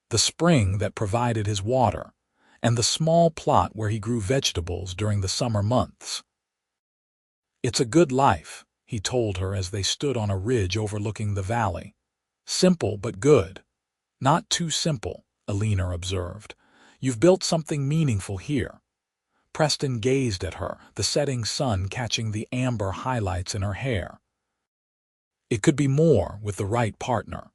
the spring that provided his water, and the small plot where he grew vegetables during the summer months. It's a good life, he told her as they stood on a ridge overlooking the valley. Simple but good. Not too simple, Eleanor observed. You've built something meaningful here. Preston gazed at her, the setting sun catching the amber highlights in her hair. It could be more with the right partner.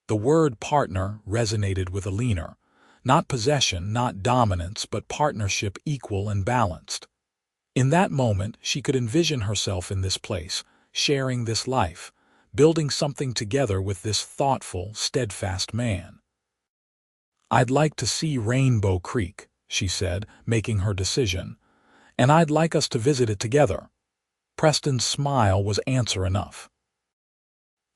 The word partner resonated with Eleanor. Not possession, not dominance, but partnership equal and balanced. In that moment, she could envision herself in this place, sharing this life, building something together with this thoughtful, steadfast man. "I'd like to see Rainbow Creek," she said, making her decision, "and I'd like us to visit it together." Preston's smile was answer enough.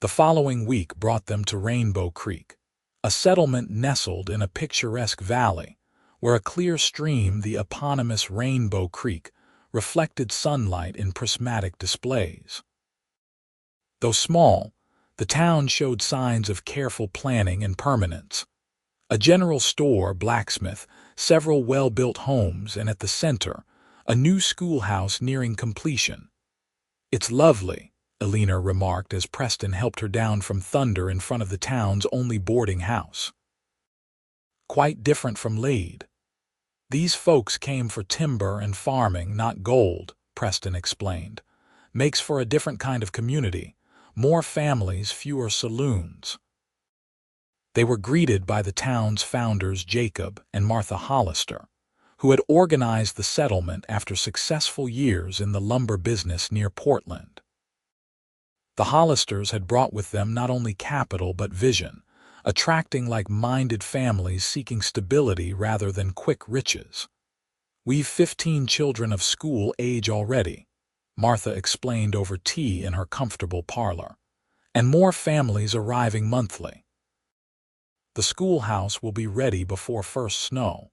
The following week brought them to Rainbow Creek, a settlement nestled in a picturesque valley, where a clear stream, the eponymous Rainbow Creek, reflected sunlight in prismatic displays. Though small, the town showed signs of careful planning and permanence. A general store, blacksmith, several well-built homes, and at the center, a new schoolhouse nearing completion. "It's lovely," Eleanor remarked as Preston helped her down from Thunder in front of the town's only boarding house. "Quite different from Lade. These folks came for timber and farming, not gold," Preston explained. "Makes for a different kind of community. More families, fewer saloons." They were greeted by the town's founders Jacob and Martha Hollister, who had organized the settlement after successful years in the lumber business near Portland. The Hollisters had brought with them not only capital but vision, attracting like-minded families seeking stability rather than quick riches. "We've 15 children of school age already," Martha explained over tea in her comfortable parlor, "and more families arriving monthly. The schoolhouse will be ready before first snow.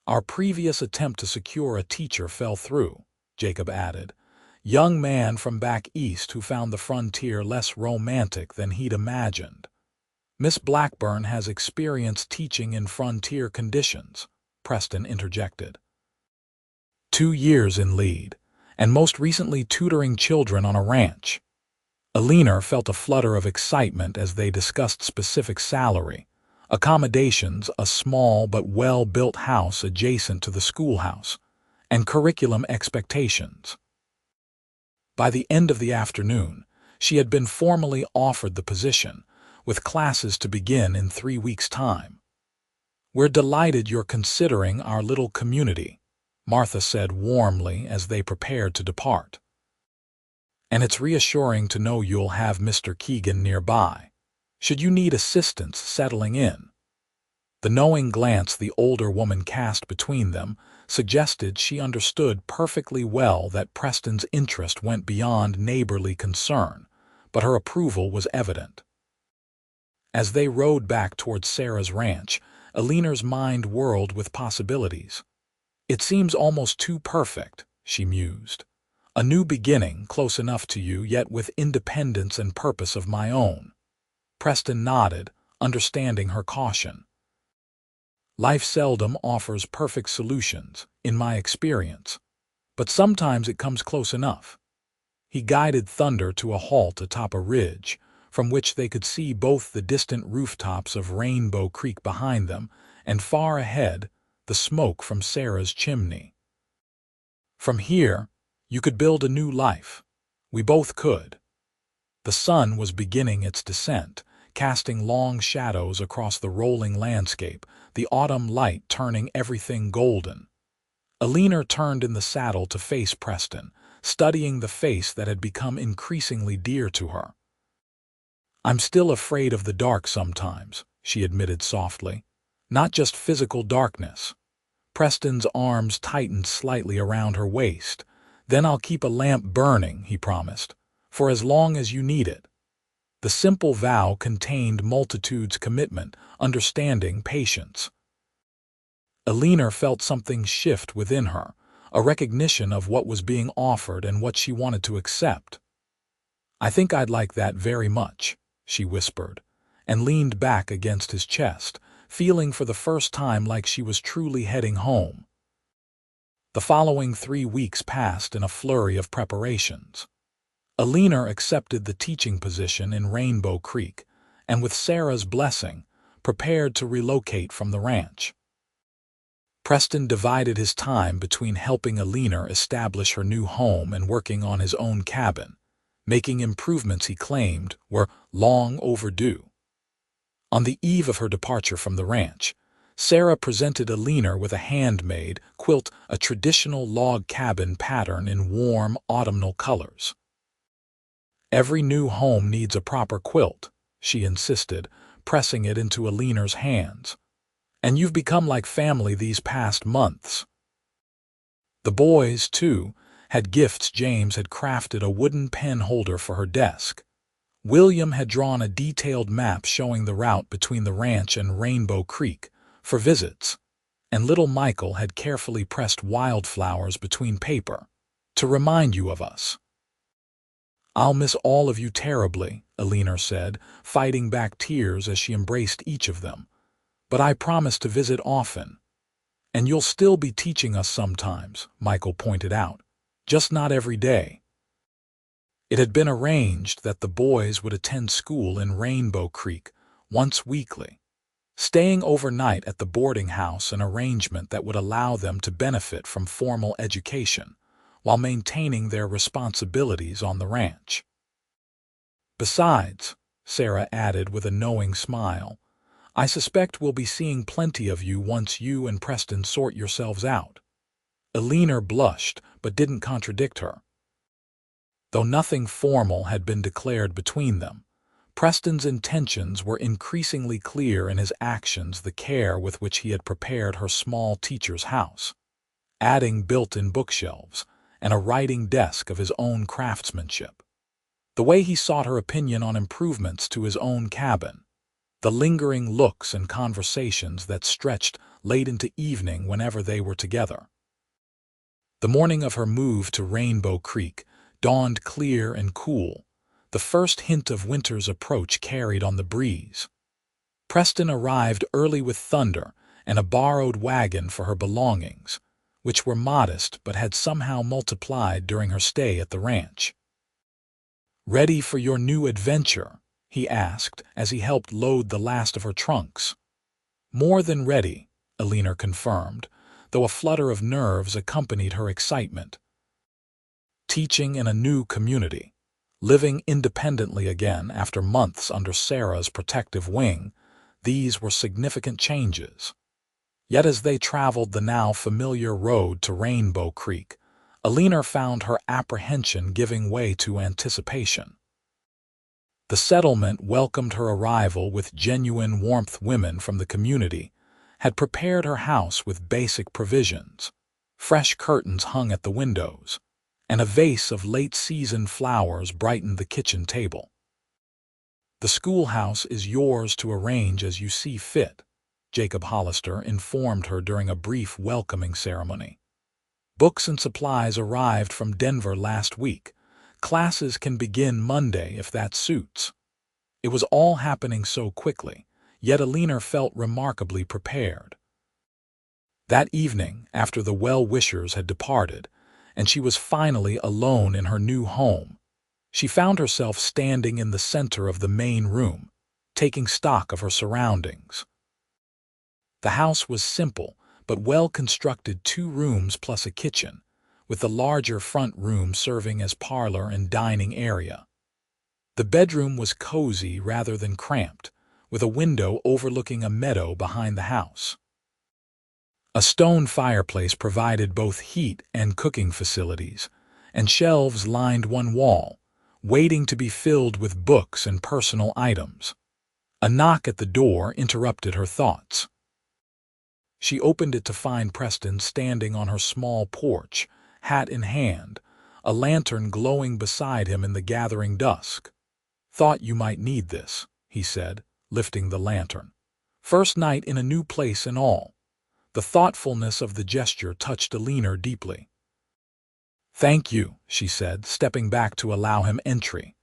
Our previous attempt to secure a teacher fell through," Jacob added, young man from back east who found the frontier less romantic than he'd imagined. "Miss Blackburn has experience teaching in frontier conditions," Preston interjected. 2 years in lead, and most recently tutoring children on a ranch." Eleanor felt a flutter of excitement as they discussed specific salary, accommodations, a small but well-built house adjacent to the schoolhouse, and curriculum expectations. By the end of the afternoon, she had been formally offered the position, with classes to begin in 3 weeks' time. "We're delighted you're considering our little community," Martha said warmly as they prepared to depart. "And it's reassuring to know you'll have Mr. Keegan nearby, should you need assistance settling in." The knowing glance the older woman cast between them suggested she understood perfectly well that Preston's interest went beyond neighborly concern, but her approval was evident. As they rode back toward Sarah's ranch, Eleanor's mind whirled with possibilities. "It seems almost too perfect," she mused. "A new beginning, close enough to you, yet with independence and purpose of my own." Preston nodded, understanding her caution. "Life seldom offers perfect solutions, in my experience, but sometimes it comes close enough." He guided Thunder to a halt atop a ridge, from which they could see both the distant rooftops of Rainbow Creek behind them and far ahead, the smoke from Sarah's chimney. "From here, you could build a new life. We both could." The sun was beginning its descent, casting long shadows across the rolling landscape, the autumn light turning everything golden. Eleanor turned in the saddle to face Preston, studying the face that had become increasingly dear to her. "I'm still afraid of the dark sometimes," she admitted softly. "Not just physical darkness." Preston's arms tightened slightly around her waist. "Then I'll keep a lamp burning," he promised, "for as long as you need it." The simple vow contained multitudes' commitment, understanding, patience. Eleanor felt something shift within her, a recognition of what was being offered and what she wanted to accept. "I think I'd like that very much," she whispered, and leaned back against his chest, feeling for the first time like she was truly heading home. The following 3 weeks passed in a flurry of preparations. Eleanor accepted the teaching position in Rainbow Creek, and with Sarah's blessing, prepared to relocate from the ranch. Preston divided his time between helping Eleanor establish her new home and working on his own cabin, making improvements he claimed were long overdue. On the eve of her departure from the ranch, Sarah presented Eleanor with a handmade quilt, a traditional log cabin pattern in warm autumnal colors. Every new home needs a proper quilt, she insisted, pressing it into Eleanor's hands. And you've become like family these past months. The boys, too, had gifts. James had crafted a wooden pen holder for her desk. William had drawn a detailed map showing the route between the ranch and Rainbow Creek for visits, and little Michael had carefully pressed wildflowers between paper to remind you of us. "I'll miss all of you terribly," Eleanor said, fighting back tears as she embraced each of them. "But I promise to visit often." "And you'll still be teaching us sometimes," Michael pointed out. "Just not every day." It had been arranged that the boys would attend school in Rainbow Creek once weekly, staying overnight at the boarding house, an arrangement that would allow them to benefit from formal education while maintaining their responsibilities on the ranch. "Besides," Sarah added with a knowing smile, "I suspect we'll be seeing plenty of you once you and Preston sort yourselves out." Eleanor blushed but didn't contradict her. Though nothing formal had been declared between them, Preston's intentions were increasingly clear in his actions, the care with which he had prepared her small teacher's house, adding built-in bookshelves and a writing desk of his own craftsmanship, the way he sought her opinion on improvements to his own cabin, the lingering looks and conversations that stretched late into evening whenever they were together. The morning of her move to Rainbow Creek dawned clear and cool, the first hint of winter's approach carried on the breeze. Preston arrived early with thunder and a borrowed wagon for her belongings, which were modest but had somehow multiplied during her stay at the ranch. "Ready for your new adventure?" he asked as he helped load the last of her trunks. "More than ready," Eleanor confirmed, though a flutter of nerves accompanied her excitement. Teaching in a new community, living independently again after months under Sarah's protective wing, these were significant changes. Yet as they traveled the now familiar road to Rainbow Creek, Eleanor found her apprehension giving way to anticipation. The settlement welcomed her arrival with genuine warmth. Women from the community had prepared her house with basic provisions. Fresh curtains hung at the windows, and a vase of late-season flowers brightened the kitchen table. "The schoolhouse is yours to arrange as you see fit," Jacob Hollister informed her during a brief welcoming ceremony. "Books and supplies arrived from Denver last week. Classes can begin Monday if that suits." It was all happening so quickly, yet Eleanor felt remarkably prepared. That evening, after the well-wishers had departed, and she was finally alone in her new home, she found herself standing in the center of the main room, taking stock of her surroundings. The house was simple but well-constructed, 2 rooms plus a kitchen, with the larger front room serving as parlor and dining area. The bedroom was cozy rather than cramped, with a window overlooking a meadow behind the house. A stone fireplace provided both heat and cooking facilities, and shelves lined one wall, waiting to be filled with books and personal items. A knock at the door interrupted her thoughts. She opened it to find Preston standing on her small porch, hat in hand, a lantern glowing beside him in the gathering dusk. "Thought you might need this," he said, lifting the lantern. "First night in a new place and all." The thoughtfulness of the gesture touched Eleanor deeply. "Thank you," she said, stepping back to allow him entry.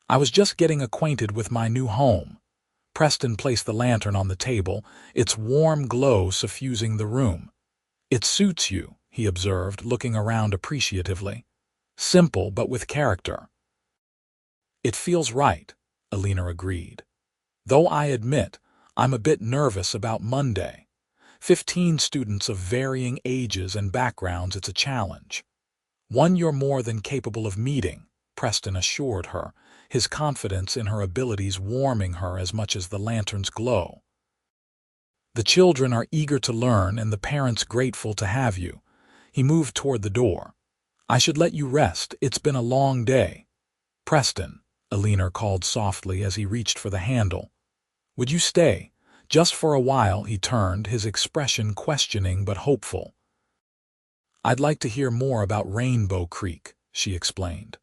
"I was just getting acquainted with my new home." Preston placed the lantern on the table, its warm glow suffusing the room. "It suits you," he observed, looking around appreciatively. "Simple but with character." "It feels right," Eleanor agreed. "Though I admit I'm a bit nervous about Monday. 15 students of varying ages and backgrounds, it's a challenge." "One you're more than capable of meeting," Preston assured her, his confidence in her abilities warming her as much as the lantern's glow. "The children are eager to learn and the parents grateful to have you." He moved toward the door. "I should let you rest. It's been a long day." "Preston," Eleanor called softly as he reached for the handle. "Would you stay?" Just for a while he turned, his expression questioning but hopeful. "I'd like to hear more about Rainbow Creek," she explained.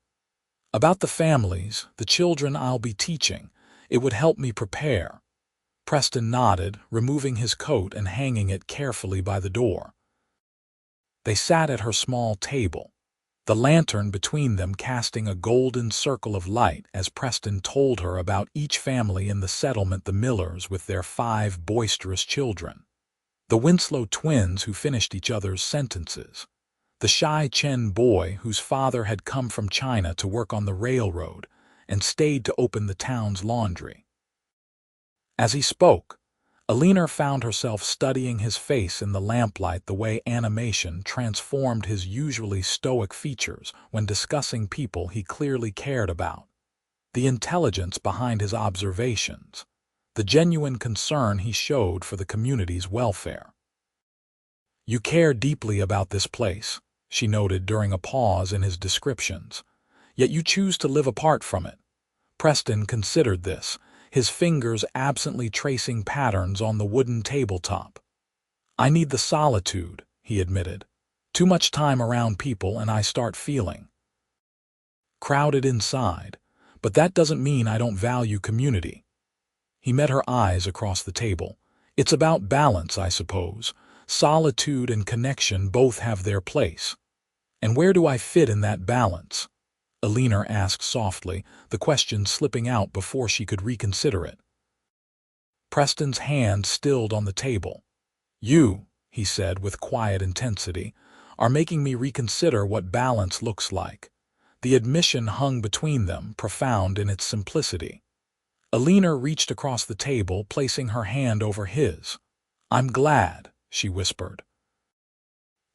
"About the families, the children I'll be teaching. It would help me prepare." Preston nodded, removing his coat and hanging it carefully by the door. They sat at her small table, the lantern between them casting a golden circle of light as Preston told her about each family in the settlement: the Millers with their 5 boisterous children, the Winslow twins who finished each other's sentences, the Shy Chen boy whose father had come from China to work on the railroad and stayed to open the town's laundry. As he spoke, Eleanor found herself studying his face in the lamplight, the way animation transformed his usually stoic features when discussing people he clearly cared about, the intelligence behind his observations, the genuine concern he showed for the community's welfare. "You care deeply about this place," she noted during a pause in his descriptions, "yet you choose to live apart from it." Preston considered this, his fingers absently tracing patterns on the wooden tabletop. "I need the solitude," he admitted. "Too much time around people and I start feeling crowded inside, but that doesn't mean I don't value community." He met her eyes across the table. "It's about balance, I suppose. Solitude and connection both have their place. And where do I fit in that balance?" Eleanor asked softly, the question slipping out before she could reconsider it. Preston's hand stilled on the table. "You," he said with quiet intensity, "are making me reconsider what balance looks like." The admission hung between them, profound in its simplicity. Eleanor reached across the table, placing her hand over his. "I'm glad," she whispered.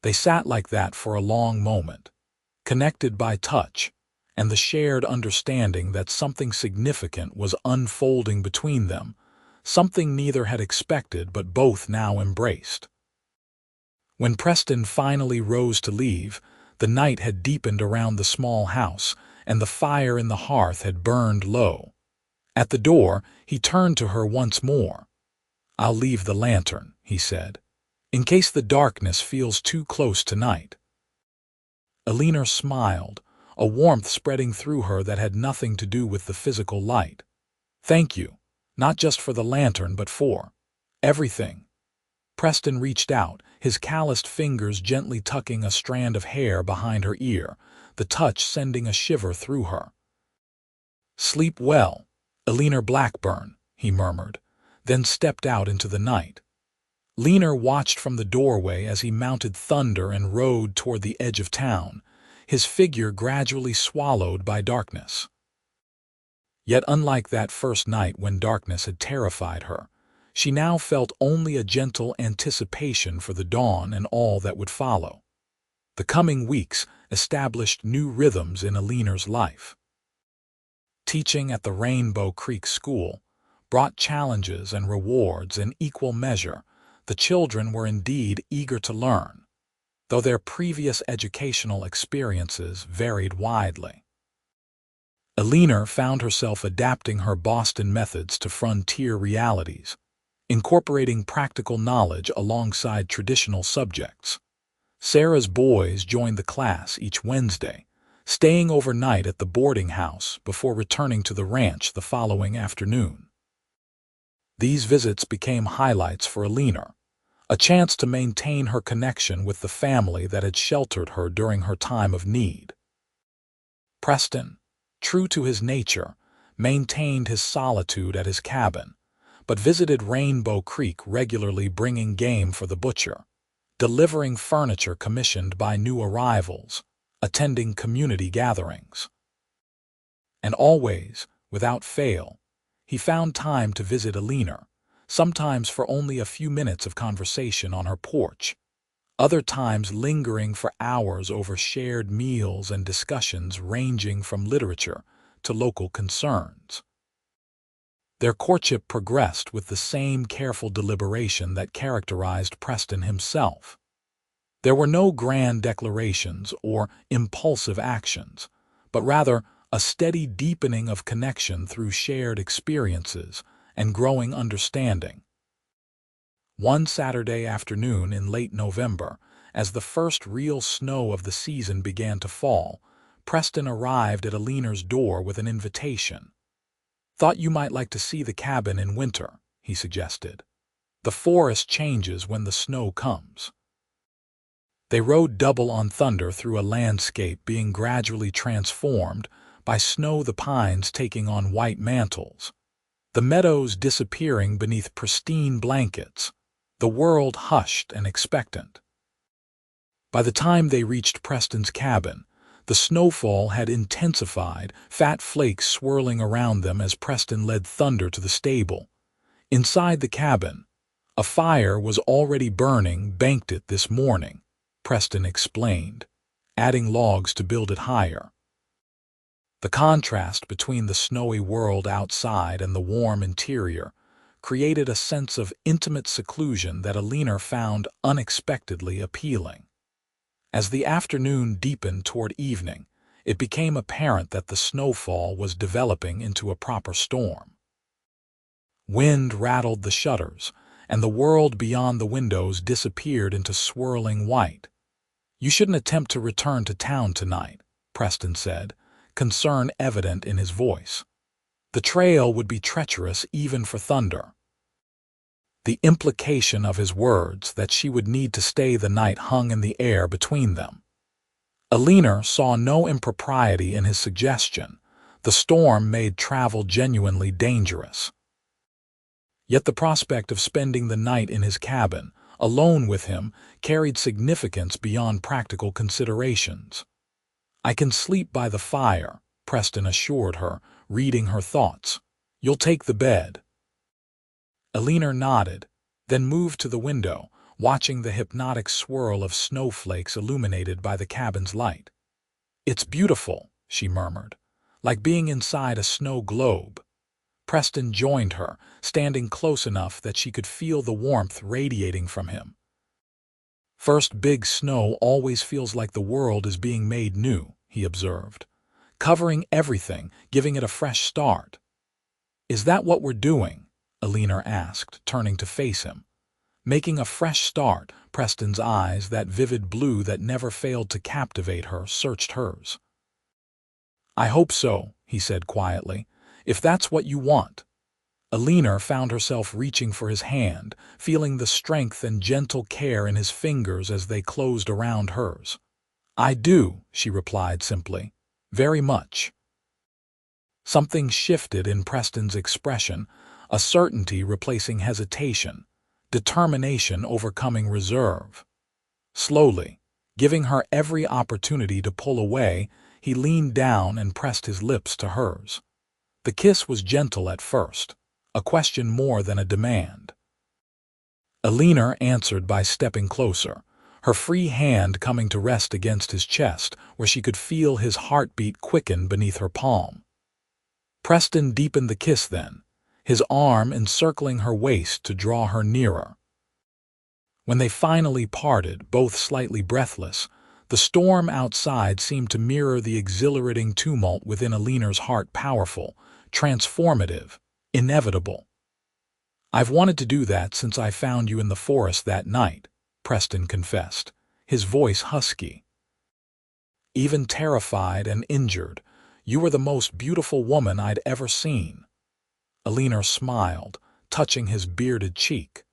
They sat like that for a long moment, connected by touch, and the shared understanding that something significant was unfolding between them, something neither had expected but both now embraced. When Preston finally rose to leave, the night had deepened around the small house, and the fire in the hearth had burned low. At the door, he turned to her once more. "I'll leave the lantern," he said, "in case the darkness feels too close tonight." Eleanor smiled, a warmth spreading through her that had nothing to do with the physical light. "Thank you, not just for the lantern but for everything." Preston reached out, his calloused fingers gently tucking a strand of hair behind her ear, the touch sending a shiver through her. "Sleep well, Eleanor Blackburn," he murmured, then stepped out into the night. Eleanor watched from the doorway as he mounted Thunder and rode toward the edge of town, his figure gradually swallowed by darkness. Yet unlike that first night when darkness had terrified her, she now felt only a gentle anticipation for the dawn and all that would follow. The coming weeks established new rhythms in Eleanor's life. Teaching at the Rainbow Creek School brought challenges and rewards in equal measure. The children were indeed eager to learn, though their previous educational experiences varied widely. Eleanor found herself adapting her Boston methods to frontier realities, incorporating practical knowledge alongside traditional subjects. Sarah's boys joined the class each Wednesday, staying overnight at the boarding house before returning to the ranch the following afternoon. These visits became highlights for Eleanor, a chance to maintain her connection with the family that had sheltered her during her time of need. Preston, true to his nature, maintained his solitude at his cabin, but visited Rainbow Creek regularly, bringing game for the butcher, delivering furniture commissioned by new arrivals, attending community gatherings. And always, without fail, he found time to visit Eleanor, sometimes for only a few minutes of conversation on her porch, other times lingering for hours over shared meals and discussions ranging from literature to local concerns. Their courtship progressed with the same careful deliberation that characterized Preston himself. There were no grand declarations or impulsive actions, but rather a steady deepening of connection through shared experiences and growing understanding. One Saturday afternoon in late November, as the first real snow of the season began to fall, Preston arrived at Eleanor's door with an invitation. "Thought you might like to see the cabin in winter," he suggested. "The forest changes when the snow comes." They rode double on thunder through a landscape being gradually transformed by snow, the pines taking on white mantles, the meadows disappearing beneath pristine blankets, the world hushed and expectant. By the time they reached Preston's cabin, the snowfall had intensified, fat flakes swirling around them as Preston led Thunder to the stable. Inside the cabin, a fire was already burning. "Banked it this morning," Preston explained, adding logs to build it higher. The contrast between the snowy world outside and the warm interior created a sense of intimate seclusion that Eleanor found unexpectedly appealing. As the afternoon deepened toward evening, it became apparent that the snowfall was developing into a proper storm. Wind rattled the shutters, and the world beyond the windows disappeared into swirling white. "You shouldn't attempt to return to town tonight," Preston said, concern evident in his voice. "The trail would be treacherous even for Thunder." The implication of his words that she would need to stay the night hung in the air between them. Eleanor saw no impropriety in his suggestion. The storm made travel genuinely dangerous. Yet the prospect of spending the night in his cabin, alone with him, carried significance beyond practical considerations. "I can sleep by the fire," Preston assured her, reading her thoughts. "You'll take the bed." Eleanor nodded, then moved to the window, watching the hypnotic swirl of snowflakes illuminated by the cabin's light. "It's beautiful," she murmured, "like being inside a snow globe." Preston joined her, standing close enough that she could feel the warmth radiating from him. "First big snow always feels like the world is being made new," he observed, "covering everything, giving it a fresh start." "Is that what we're doing?" Eleanor asked, turning to face him. "Making a fresh start," Preston's eyes, that vivid blue that never failed to captivate her, searched hers. "I hope so," he said quietly, "if that's what you want." Eleanor found herself reaching for his hand, feeling the strength and gentle care in his fingers as they closed around hers. "I do," she replied simply. "Very much." Something shifted in Preston's expression, a certainty replacing hesitation, determination overcoming reserve. Slowly, giving her every opportunity to pull away, he leaned down and pressed his lips to hers. The kiss was gentle at first, a question more than a demand. Eleanor answered by stepping closer, her free hand coming to rest against his chest, where she could feel his heartbeat quicken beneath her palm. Preston deepened the kiss then, his arm encircling her waist to draw her nearer. When they finally parted, both slightly breathless, the storm outside seemed to mirror the exhilarating tumult within Eleanor's heart, powerful, transformative, inevitable. "I've wanted to do that since I found you in the forest that night," Preston confessed, his voice husky. "Even terrified and injured, you were the most beautiful woman I'd ever seen." Eleanor smiled, touching his bearded cheek.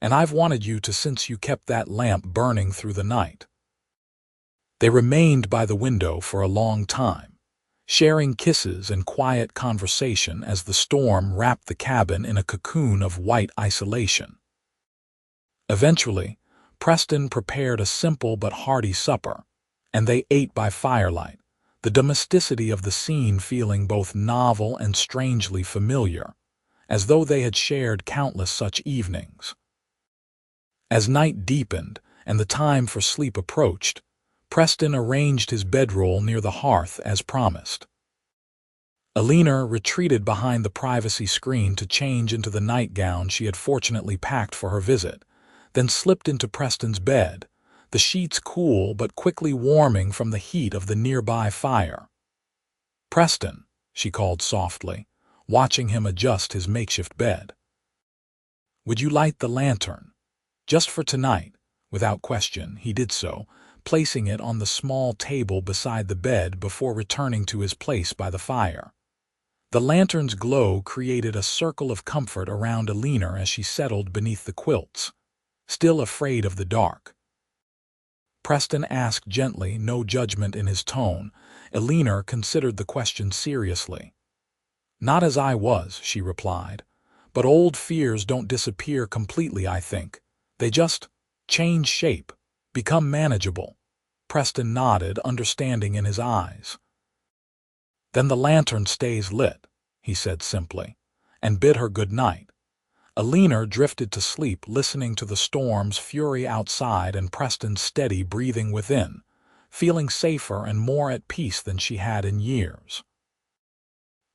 "And I've wanted you to since you kept that lamp burning through the night." They remained by the window for a long time, sharing kisses and quiet conversation as the storm wrapped the cabin in a cocoon of white isolation. Eventually, Preston prepared a simple but hearty supper, and they ate by firelight, the domesticity of the scene feeling both novel and strangely familiar, as though they had shared countless such evenings. As night deepened and the time for sleep approached, Preston arranged his bedroll near the hearth as promised. Eleanor retreated behind the privacy screen to change into the nightgown she had fortunately packed for her visit, then slipped into Preston's bed, the sheets cool but quickly warming from the heat of the nearby fire. "Preston," she called softly, watching him adjust his makeshift bed. "Would you light the lantern? Just for tonight." Without question, he did so, placing it on the small table beside the bed before returning to his place by the fire. The lantern's glow created a circle of comfort around Eleanor as she settled beneath the quilts, still afraid of the dark. Preston asked gently, no judgment in his tone. Eleanor considered the question seriously. "Not as I was," she replied. "But old fears don't disappear completely, I think. They just change shape, become manageable." Preston nodded, understanding in his eyes. "Then the lantern stays lit," he said simply, and bid her good night. Eleanor drifted to sleep, listening to the storm's fury outside and Preston's steady breathing within, feeling safer and more at peace than she had in years.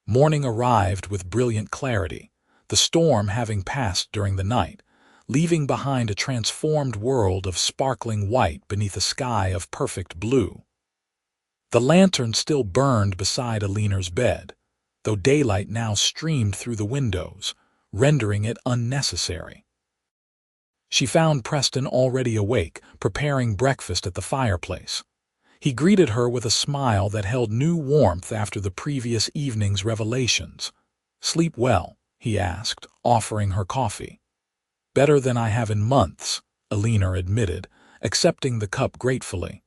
Morning arrived with brilliant clarity, the storm having passed during the night, leaving behind a transformed world of sparkling white beneath a sky of perfect blue. The lantern still burned beside Eleanor's bed, though daylight now streamed through the windows, rendering it unnecessary. She found Preston already awake, preparing breakfast at the fireplace. He greeted her with a smile that held new warmth after the previous evening's revelations. "Sleep well?" he asked, offering her coffee. "Better than I have in months," Eleanor admitted, accepting the cup gratefully.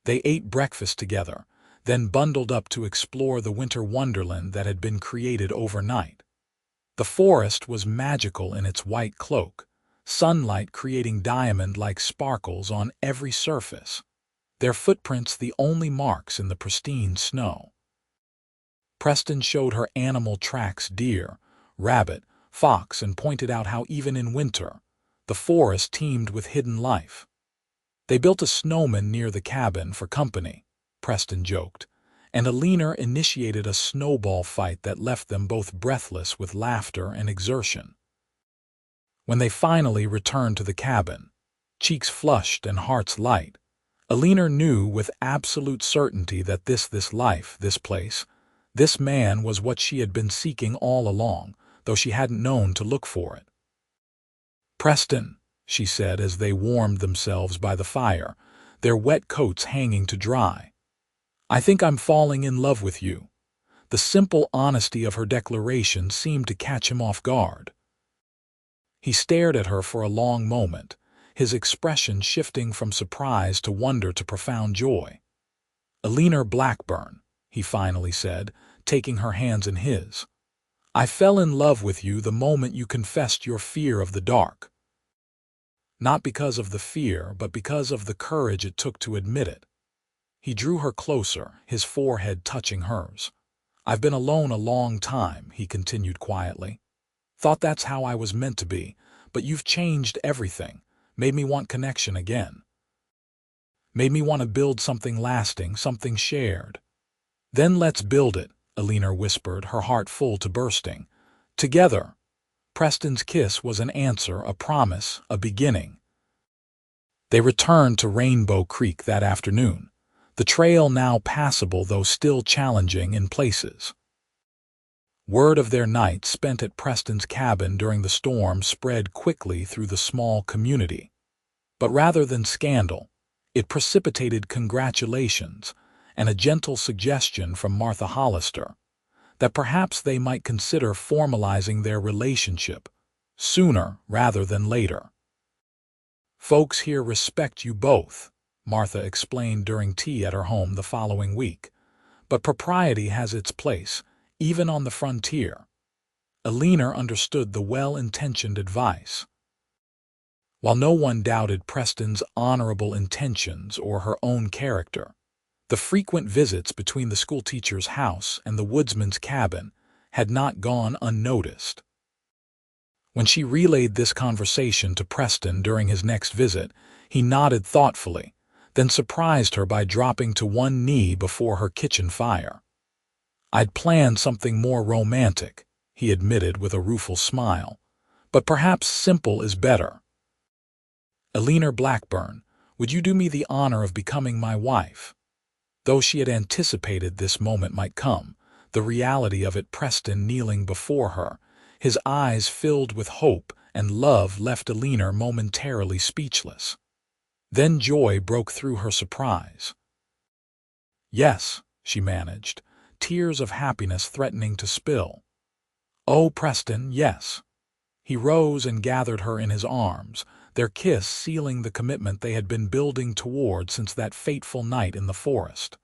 They ate breakfast together, then bundled up to explore the winter wonderland that had been created overnight. The forest was magical in its white cloak, sunlight creating diamond-like sparkles on every surface, their footprints the only marks in the pristine snow. Preston showed her animal tracks: deer, rabbit, fox, and pointed out how even in winter, the forest teemed with hidden life. They built a snowman near the cabin for company, Preston joked, and Eleanor initiated a snowball fight that left them both breathless with laughter and exertion. When they finally returned to the cabin, cheeks flushed and hearts light, Eleanor knew with absolute certainty that this life, this place, this man was what she had been seeking all along, though she hadn't known to look for it. "Preston," she said as they warmed themselves by the fire, their wet coats hanging to dry, "I think I'm falling in love with you." The simple honesty of her declaration seemed to catch him off guard. He stared at her for a long moment, his expression shifting from surprise to wonder to profound joy. "Eleanor Blackburn," he finally said, taking her hands in his. "I fell in love with you the moment you confessed your fear of the dark. Not because of the fear, but because of the courage it took to admit it." He drew her closer, his forehead touching hers. "I've been alone a long time," he continued quietly. "Thought that's how I was meant to be, but you've changed everything, made me want connection again. Made me want to build something lasting, something shared." "Then let's build it," Eleanor whispered, her heart full to bursting. "Together." Preston's kiss was an answer, a promise, a beginning. They returned to Rainbow Creek that afternoon, the trail now passable though still challenging in places. Word of their night spent at Preston's cabin during the storm spread quickly through the small community. But rather than scandal, it precipitated congratulations and a gentle suggestion from Martha Hollister that perhaps they might consider formalizing their relationship sooner rather than later. "Folks here respect you both," Martha explained during tea at her home the following week, "but propriety has its place, even on the frontier." Eleanor understood the well-intentioned advice. While no one doubted Preston's honorable intentions or her own character, the frequent visits between the schoolteacher's house and the woodsman's cabin had not gone unnoticed. When she relayed this conversation to Preston during his next visit, he nodded thoughtfully, then surprised her by dropping to one knee before her kitchen fire. "I'd planned something more romantic," he admitted with a rueful smile, "but perhaps simple is better. Eleanor Blackburn, would you do me the honor of becoming my wife?" Though she had anticipated this moment might come, the reality of it, Preston kneeling before her, his eyes filled with hope and love, left Eleanor momentarily speechless. Then joy broke through her surprise. "Yes," she managed, tears of happiness threatening to spill. "Oh, Preston, yes." He rose and gathered her in his arms, their kiss sealing the commitment they had been building toward since that fateful night in the forest.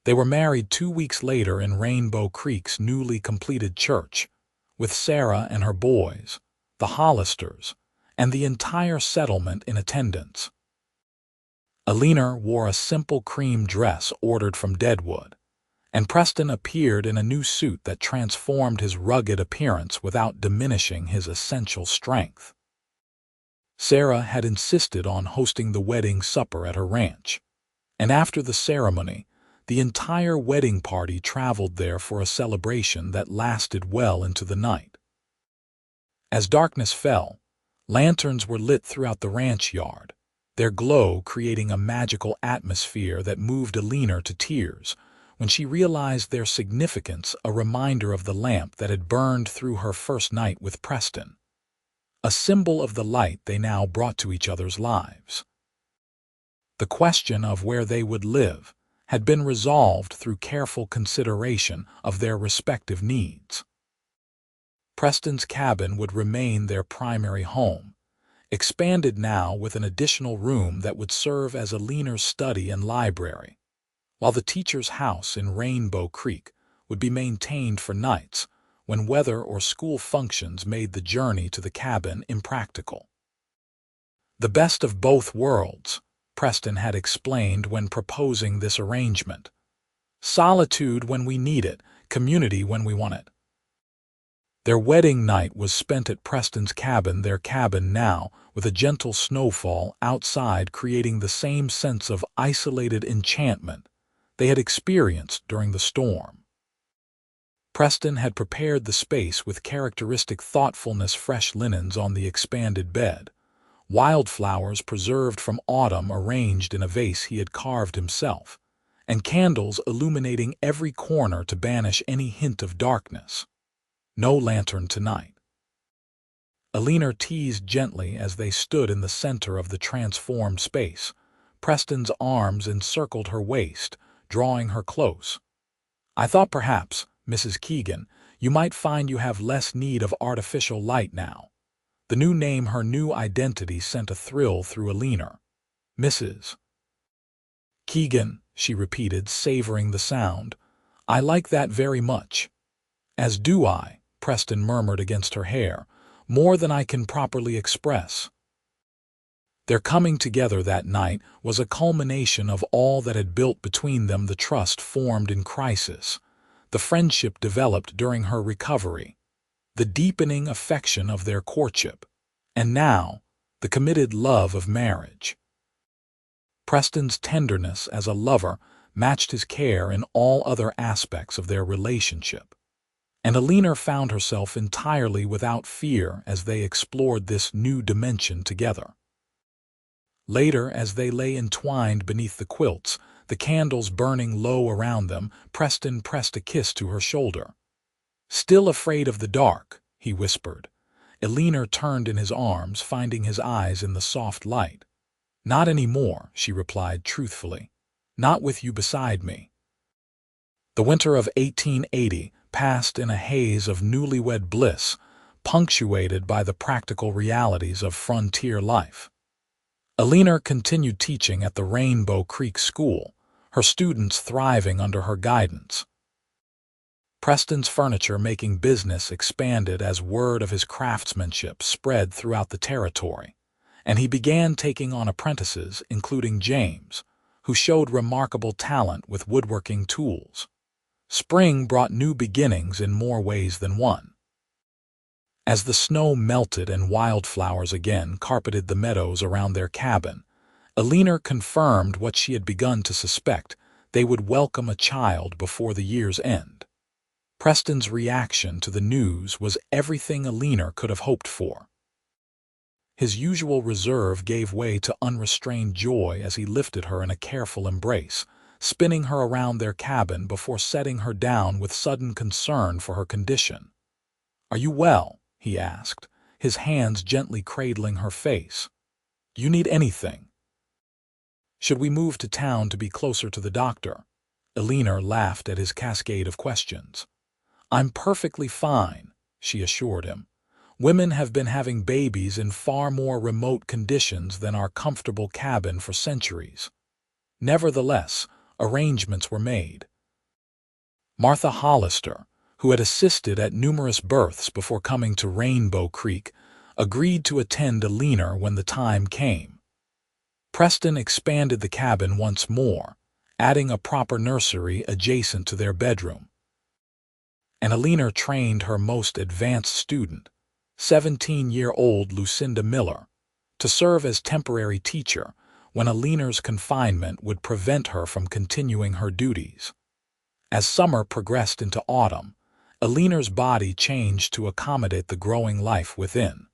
They were married 2 weeks later in Rainbow Creek's newly completed church, with Sarah and her boys, the Hollisters, and the entire settlement in attendance. Eleanor wore a simple cream dress ordered from Deadwood, and Preston appeared in a new suit that transformed his rugged appearance without diminishing his essential strength. Sarah had insisted on hosting the wedding supper at her ranch, and after the ceremony, the entire wedding party traveled there for a celebration that lasted well into the night. As darkness fell, lanterns were lit throughout the ranch yard, their glow creating a magical atmosphere that moved Eleanor to tears when she realized their significance, a reminder of the lamp that had burned through her first night with Preston, a symbol of the light they now brought to each other's lives. The question of where they would live had been resolved through careful consideration of their respective needs. Preston's cabin would remain their primary home, expanded now with an additional room that would serve as Eleanor's study and library, while the teacher's house in Rainbow Creek would be maintained for nights when weather or school functions made the journey to the cabin impractical. "The best of both worlds," Preston had explained when proposing this arrangement. "Solitude when we need it, community when we want it." Their wedding night was spent at Preston's cabin, their cabin now, with a gentle snowfall outside creating the same sense of isolated enchantment they had experienced during the storm. Preston had prepared the space with characteristic thoughtfulness, fresh linens on the expanded bed, wildflowers preserved from autumn arranged in a vase he had carved himself, and candles illuminating every corner to banish any hint of darkness. No lantern tonight. Eleanor teased gently as they stood in the center of the transformed space. Preston's arms encircled her waist, drawing her close. "I thought perhaps, Mrs. Keegan, you might find you have less need of artificial light now." The new name, her new identity, sent a thrill through Eleanor. "Mrs. Keegan," she repeated, savoring the sound. "I like that very much." "As do I," Preston murmured against her hair, "more than I can properly express." Their coming together that night was a culmination of all that had built between them, the trust formed in crisis, the friendship developed during her recovery, the deepening affection of their courtship, and now, the committed love of marriage. Preston's tenderness as a lover matched his care in all other aspects of their relationship, and Eleanor found herself entirely without fear as they explored this new dimension together. Later, as they lay entwined beneath the quilts, the candles burning low around them, Preston pressed a kiss to her shoulder. "Still afraid of the dark?" he whispered. Eleanor turned in his arms, finding his eyes in the soft light. "Not anymore," she replied truthfully. "Not with you beside me." The winter of 1880 passed in a haze of newlywed bliss, punctuated by the practical realities of frontier life. Eleanor continued teaching at the Rainbow Creek School, her students thriving under her guidance. Preston's furniture-making business expanded as word of his craftsmanship spread throughout the territory, and he began taking on apprentices, including James, who showed remarkable talent with woodworking tools. Spring brought new beginnings in more ways than one. As the snow melted and wildflowers again carpeted the meadows around their cabin, Eleanor confirmed what she had begun to suspect: they would welcome a child before the year's end. Preston's reaction to the news was everything Eleanor could have hoped for. His usual reserve gave way to unrestrained joy as he lifted her in a careful embrace, spinning her around their cabin before setting her down with sudden concern for her condition. "Are you well?" he asked, his hands gently cradling her face. "Do you need anything? Should we move to town to be closer to the doctor?" Eleanor laughed at his cascade of questions. "I'm perfectly fine," she assured him. "Women have been having babies in far more remote conditions than our comfortable cabin for centuries." Nevertheless, arrangements were made. Martha Hollister, who had assisted at numerous births before coming to Rainbow Creek, agreed to attend Eleanor when the time came. Preston expanded the cabin once more, adding a proper nursery adjacent to their bedroom. And Eleanor trained her most advanced student, 17-year-old Lucinda Miller, to serve as temporary teacher when Eleanor's confinement would prevent her from continuing her duties. As summer progressed into autumn, Eleanor's body changed to accommodate the growing life within.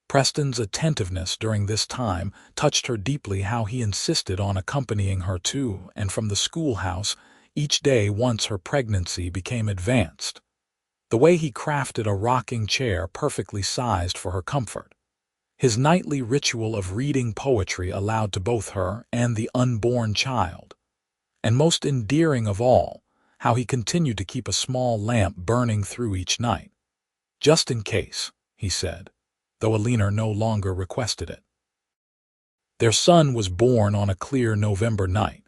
Preston's attentiveness during this time touched her deeply, how he insisted on accompanying her to and from the schoolhouse each day once her pregnancy became advanced. The way he crafted a rocking chair perfectly sized for her comfort. His nightly ritual of reading poetry aloud to both her and the unborn child. And most endearing of all, how he continued to keep a small lamp burning through each night. "Just in case," he said, though Eleanor no longer requested it. Their son was born on a clear November night,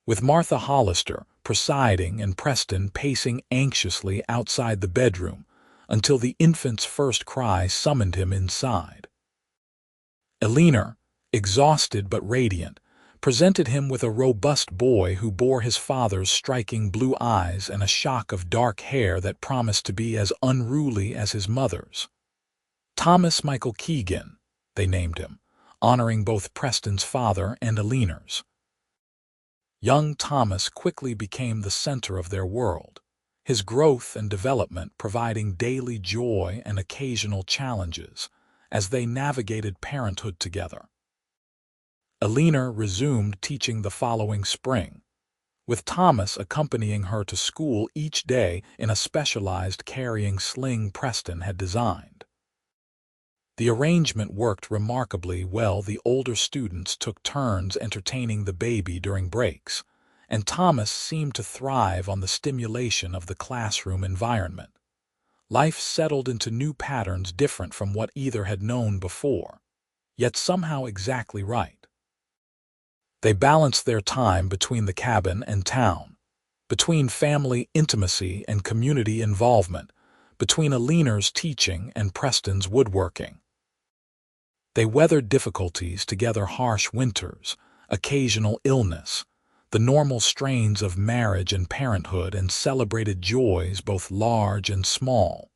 with Martha Hollister presiding and Preston pacing anxiously outside the bedroom until the infant's first cry summoned him inside. Eleanor, exhausted but radiant, presented him with a robust boy who bore his father's striking blue eyes and a shock of dark hair that promised to be as unruly as his mother's. Thomas Michael Keegan, they named him, honoring both Preston's father and Eleanor's. Young Thomas quickly became the center of their world, his growth and development providing daily joy and occasional challenges as they navigated parenthood together. Eleanor resumed teaching the following spring, with Thomas accompanying her to school each day in a specialized carrying sling Preston had designed. The arrangement worked remarkably well. The older students took turns entertaining the baby during breaks, and Thomas seemed to thrive on the stimulation of the classroom environment. Life settled into new patterns different from what either had known before, yet somehow exactly right. They balanced their time between the cabin and town, between family intimacy and community involvement, between Eleanor's teaching and Preston's woodworking. They weathered difficulties together: harsh winters, occasional illness, the normal strains of marriage and parenthood, and celebrated joys both large and small.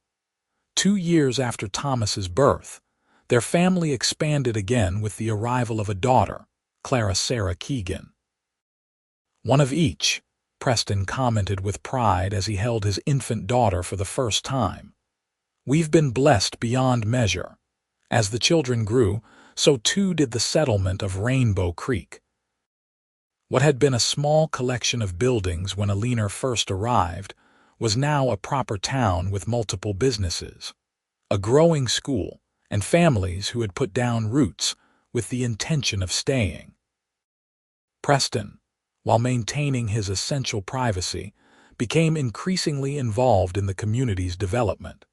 2 years after Thomas's birth, their family expanded again with the arrival of a daughter, Clara Sarah Keegan. "One of each," Preston commented with pride as he held his infant daughter for the first time. "We've been blessed beyond measure." As the children grew, so too did the settlement of Rainbow Creek. What had been a small collection of buildings when Eleanor first arrived was now a proper town with multiple businesses, a growing school, and families who had put down roots with the intention of staying. Preston, while maintaining his essential privacy, became increasingly involved in the community's development.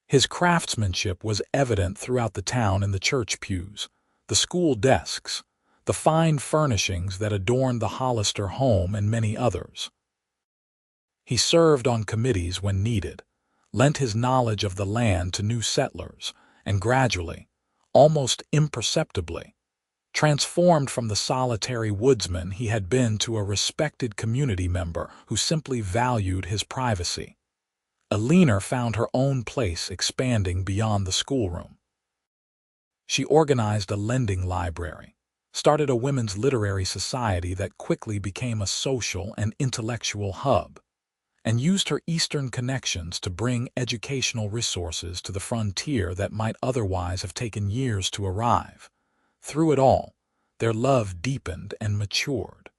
His craftsmanship was evident throughout the town in the church pews, the school desks, the fine furnishings that adorned the Hollister home, and many others. He served on committees when needed, lent his knowledge of the land to new settlers, and gradually, almost imperceptibly, transformed from the solitary woodsman he had been to a respected community member who simply valued his privacy. Eleanor found her own place expanding beyond the schoolroom. She organized a lending library, started a women's literary society that quickly became a social and intellectual hub, and used her Eastern connections to bring educational resources to the frontier that might otherwise have taken years to arrive. Through it all, their love deepened and matured.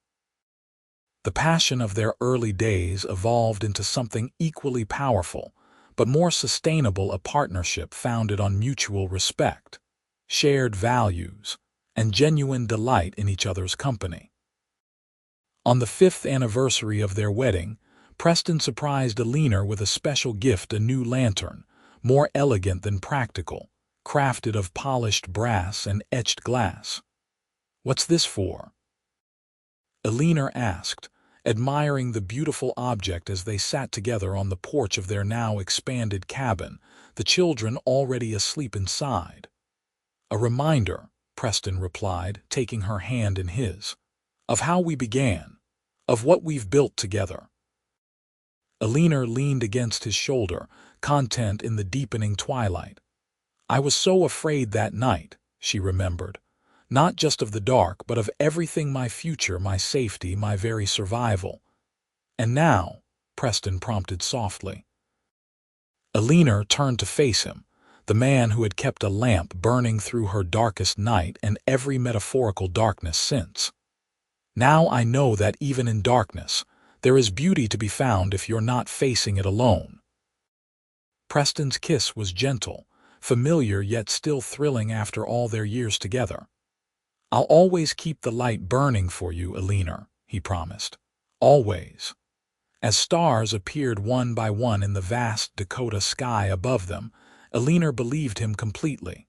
The passion of their early days evolved into something equally powerful, but more sustainable, a partnership founded on mutual respect, shared values, and genuine delight in each other's company. On the 5th anniversary of their wedding, Preston surprised Eleanor with a special gift, a new lantern, more elegant than practical, crafted of polished brass and etched glass. "What's this for?" Eleanor asked, admiring the beautiful object as they sat together on the porch of their now expanded cabin, the children already asleep inside. "A reminder," Preston replied, taking her hand in his, "of how we began, of what we've built together." Eleanor leaned against his shoulder, content in the deepening twilight. "I was so afraid that night," she remembered, "not just of the dark, but of everything, my future, my safety, my very survival." "And now?" Preston prompted softly. Eleanor turned to face him, the man who had kept a lamp burning through her darkest night and every metaphorical darkness since. "Now I know that even in darkness, there is beauty to be found if you're not facing it alone." Preston's kiss was gentle, familiar yet still thrilling after all their years together. "I'll always keep the light burning for you, Eleanor," he promised. "Always." As stars appeared one by one in the vast Dakota sky above them, Eleanor believed him completely.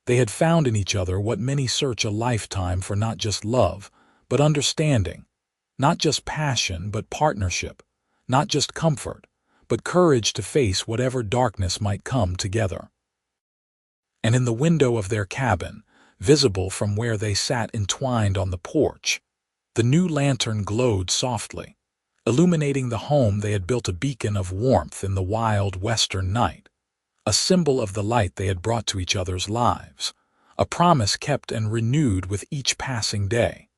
They had found in each other what many search a lifetime for, not just love, but understanding, not just passion, but partnership, not just comfort, but courage to face whatever darkness might come together. And in the window of their cabin, visible from where they sat entwined on the porch, the new lantern glowed softly, illuminating the home they had built, a beacon of warmth in the wild western night, a symbol of the light they had brought to each other's lives, a promise kept and renewed with each passing day.